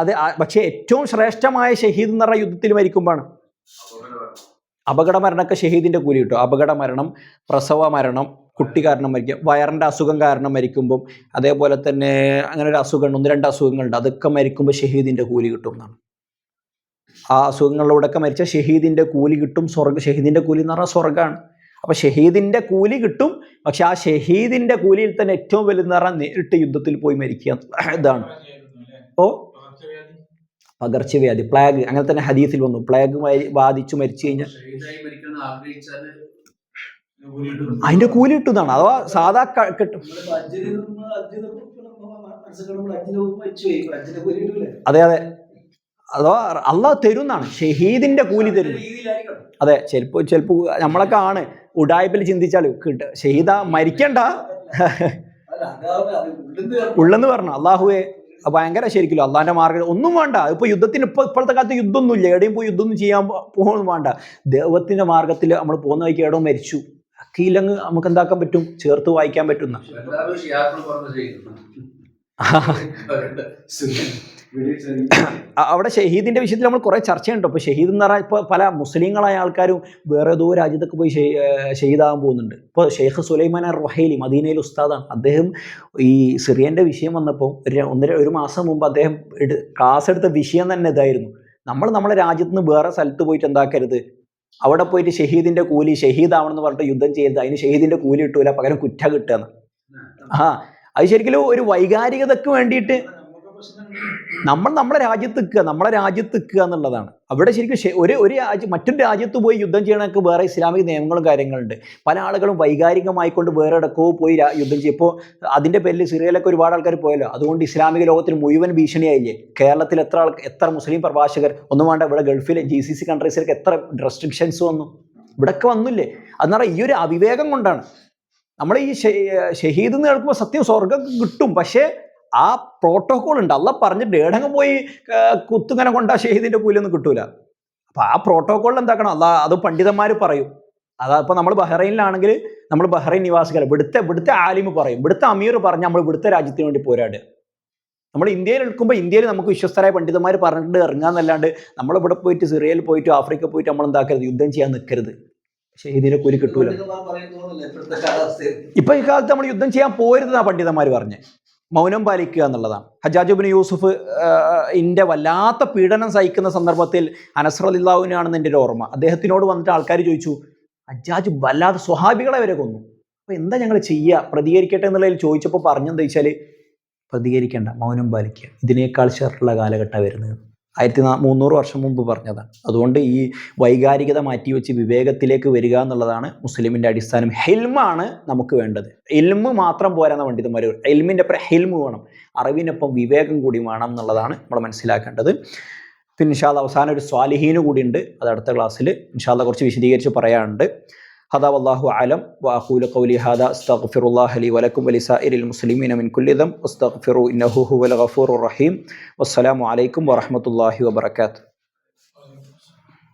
അതെ. പക്ഷേ ഏറ്റവും ശ്രേഷ്ഠമായ ഷഹീദ് എന്ന് പറഞ്ഞാൽ യുദ്ധത്തിൽ മരിക്കുമ്പോഴാണ്. അപകട മരണമൊക്കെ ഷഹീദിൻ്റെ കൂലി കിട്ടും. അപകട മരണം, പ്രസവ മരണം, കുട്ടി കാരണം മരിക്കുക, വയറിൻ്റെ അസുഖം കാരണം മരിക്കുമ്പം, അതേപോലെ തന്നെ അങ്ങനെ ഒരു അസുഖമുണ്ട്, 1-2 അസുഖങ്ങളുണ്ട്, അതൊക്കെ മരിക്കുമ്പോൾ ഷഹീദിൻ്റെ കൂലി കിട്ടും എന്നാണ്. ആ അസുഖങ്ങളിലൂടെയൊക്കെ മരിച്ച ഷഹീദിൻ്റെ കൂലി കിട്ടും. ഷഹീദിൻ്റെ കൂലി എന്ന് പറഞ്ഞാൽ സ്വർഗ്ഗമാണ്. അപ്പോൾ ഷഹീദിൻ്റെ കൂലി കിട്ടും. പക്ഷെ ആ ഷഹീദിൻ്റെ കൂലിയിൽ തന്നെ ഏറ്റവും വലുതെന്ന് പറഞ്ഞാൽ നേരിട്ട് യുദ്ധത്തിൽ പോയി മരിക്കുക ഇതാണ്. പകർച്ചവ്യാധി, പ്ലേഗ്, അങ്ങനെ തന്നെ ഹദീസിൽ വന്നു. പ്ലേഗ് ബാധിച്ചു മരിച്ചു കഴിഞ്ഞാൽ അതിന്റെ കൂലി കിട്ടുന്നതാണ്. അഥവാ സാധാ കിട്ടും. അതെ. അഥവാ അള്ളാഹ് തരുന്നതാണ്, ഷഹീദിന്റെ കൂലി തരും. അതെ. ചിലപ്പോ നമ്മളൊക്കെ ആണ് ഉഡായിപ്പിൽ ചിന്തിച്ചാൽ കിട്ടുക, ഷഹീദ മരിക്കണ്ട ഉള്ളെന്ന് പറഞ്ഞു. അള്ളാഹുവെ ഭയങ്കര ശരിക്കല്ലോ അള്ളാഹിന്റെ മാർഗ്ഗം ഒന്നും വേണ്ട. ഇപ്പൊ യുദ്ധത്തിന് ഇപ്പോഴത്തെ കാലത്ത് യുദ്ധമൊന്നുമില്ല, എവിടെയും പോയി യുദ്ധമൊന്നും ചെയ്യാൻ പോകുന്നു വേണ്ട. ദൈവത്തിന്റെ മാർഗത്തിൽ നമ്മൾ പോകുന്ന വഴിക്ക് എവിടെയും മരിച്ചു അക്കീലങ്ങ് നമുക്ക് എന്താക്കാൻ പറ്റും, ചേർത്ത് വായിക്കാൻ പറ്റുന്ന. അവിടെ ഷഹീദിന്റെ വിഷയത്തിൽ നമ്മൾ കുറെ ചർച്ചയുണ്ട്. ഇപ്പോൾ ഷഹീദ് എന്ന് പറഞ്ഞാൽ ഇപ്പോൾ പല മുസ്ലിങ്ങളായ ആൾക്കാരും വേറെ ഏതോ രാജ്യത്തൊക്കെ പോയി ഷഹീദാകാൻ പോകുന്നുണ്ട്. ഇപ്പോൾ ഷെയ്ഖ് സുലൈമാൻ റൊഹൈലി മദീനയിൽ ഉസ്താദാണ്. അദ്ദേഹം ഈ സിറിയൻ്റെ വിഷയം വന്നപ്പോൾ ഒരു മാസം മുമ്പ് അദ്ദേഹം ക്ലാസ് എടുത്ത വിഷയം തന്നെ ഇതായിരുന്നു, നമ്മളെ രാജ്യത്ത് നിന്ന് വേറെ സ്ഥലത്ത് പോയിട്ട് എന്താക്കരുത്, അവിടെ പോയിട്ട് ഷഹീദിന്റെ കൂലി ഷഹീദാവണമെന്ന് പറഞ്ഞിട്ട് യുദ്ധം ചെയ്യരുത്, അതിന് ഷഹീദിന്റെ കൂലി കിട്ടൂല, പകരം കുറ്റ കിട്ടുകയെന്ന്. അത് ശരിക്കും ഒരു വൈകാരികതയ്ക്ക് വേണ്ടിയിട്ട് നമ്മളെ രാജ്യത്ത് നിൽക്കുക എന്നുള്ളതാണ്. അവിടെ ശരിക്കും ഒരു മറ്റൊരു രാജ്യത്ത് പോയി യുദ്ധം ചെയ്യണമൊക്കെ വേറെ ഇസ്ലാമിക നിയമങ്ങളും കാര്യങ്ങളുണ്ട്. പല ആളുകളും വൈകാരികമായിക്കൊണ്ട് വേറെ ഇടക്കോ പോയി യുദ്ധം ചെയ്യും. ഇപ്പോൾ അതിൻ്റെ പേരിൽ സിറിയയിലൊക്കെ ഒരുപാട് ആൾക്കാർ പോയല്ലോ. അതുകൊണ്ട് ഇസ്ലാമിക ലോകത്തിന് മുഴുവൻ ഭീഷണിയായില്ലേ. കേരളത്തിൽ എത്ര മുസ്ലിം പ്രഭാഷകർ, ഒന്നും വേണ്ട, ഇവിടെ ഗൾഫിലെ GCC കൺട്രീസിലൊക്കെ എത്ര റെസ്ട്രിക്ഷൻസ് വന്നു, ഇവിടെയൊക്കെ വന്നില്ലേ. അതെന്ന് പറഞ്ഞാൽ ഈ ഒരു അവിവേകം കൊണ്ടാണ്. നമ്മൾ ഈ ഷഹീദ് എന്ന് കേൾക്കുമ്പോൾ സത്യം സ്വർഗ്ഗം കിട്ടും, പക്ഷേ ആ പ്രോട്ടോകോൾ ഉണ്ട്. അള്ളാഹ് പറഞ്ഞിട്ട് ഏടങ്ങ് പോയി കുത്തുങ്ങനെ കൊണ്ടാ ഷഹീദിന്റെ കൂലിയൊന്നും കിട്ടൂല. അപ്പൊ ആ പ്രോട്ടോകോളിൽ എന്താക്കണം, അത് പണ്ഡിതന്മാർ പറയും. അതപ്പോൾ നമ്മൾ ബഹ്റൈനിലാണെങ്കിൽ നമ്മൾ ബഹ്റൈൻ നിവാസികൾ, ഇവിടുത്തെ ആലിമ് പറയും, ഇവിടുത്തെ അമീർ പറഞ്ഞ് നമ്മൾ ഇവിടുത്തെ രാജ്യത്തിന് വേണ്ടി പോരാടുക. നമ്മൾ ഇന്ത്യയിൽ എടുക്കുമ്പോൾ ഇന്ത്യയിൽ നമുക്ക് വിശ്വസ്തരായ പണ്ഡിതന്മാർ പറഞ്ഞിട്ട് ഇറങ്ങാന്നല്ലാണ്ട് നമ്മളിവിടെ പോയിട്ട് സിറിയയിൽ പോയിട്ട് ആഫ്രിക്ക പോയിട്ട് നമ്മൾ എന്താക്കരുത്, യുദ്ധം ചെയ്യാൻ നിൽക്കരുത്. ഷഹീദിനെ കൂലി കിട്ടൂല. ഇപ്പൊ ഈ കാലത്ത് നമ്മൾ യുദ്ധം ചെയ്യാൻ പോരുതെന്നാണ് പണ്ഡിതന്മാർ പറഞ്ഞ്. മൗനം പാലിക്കുക എന്നുള്ളതാണ്. ഹജ്ജാജ് ഇബ്നു യൂസുഫ് വല്ലാത്ത പീഡനം സഹിക്കുന്ന സന്ദർഭത്തിൽ അനസ് റളിയല്ലാഹു അൻഹു ആണെന്ന് എൻ്റെ ഒരു ഓർമ്മ. അദ്ദേഹത്തിനോട് വന്നിട്ട് ആൾക്കാർ ചോദിച്ചു, ഹജ്ജാജ് വല്ലാതെ സ്വഹാബികളെ വരെ കൊന്നു, അപ്പോൾ എന്താ ഞങ്ങൾ ചെയ്യുക, പ്രതികരിക്കട്ടെ എന്നുള്ളതിൽ ചോദിച്ചപ്പോൾ പറഞ്ഞെന്താ വെച്ചാൽ, പ്രതികരിക്കേണ്ട, മൗനം പാലിക്കുക, ഇതിനേക്കാൾ ഷെറുള്ള കാലഘട്ടം വരുന്നത്. 1300 വർഷം മുമ്പ് പറഞ്ഞതാണ്. അതുകൊണ്ട് ഈ വൈകാരികത മാറ്റിവെച്ച് വിവേകത്തിലേക്ക് വരിക എന്നുള്ളതാണ് മുസ്ലിമിൻ്റെ അടിസ്ഥാനം. ഹിൽമാണ് നമുക്ക് വേണ്ടത്. ഇൽമ് മാത്രം പോരാന്ന പണ്ഡിതന്മാർ, ഇൽമിൻ്റെ ഒപ്പം ഹിൽമ് വേണം, അറിവിനൊപ്പം വിവേകം കൂടി വേണം എന്നുള്ളതാണ് നമ്മൾ മനസ്സിലാക്കേണ്ടത്. പിന്നെ ഇൻഷാ അല്ലാഹ് അവസാനം ഒരു സ്വാലിഹീന് കൂടിയുണ്ട്, അത് അടുത്ത ക്ലാസ്സിൽ ഇൻഷാ അല്ലാഹ് കുറച്ച് വിശദീകരിച്ച് പറയാനുണ്ട്. هذا والله أعلم وأقول قولي هذا أستغفر الله لي ولكم ولسائر المسلمين من كل ذنب واستغفروا إنه هو الغفور الرحيم والسلام عليكم ورحمة الله وبركاته.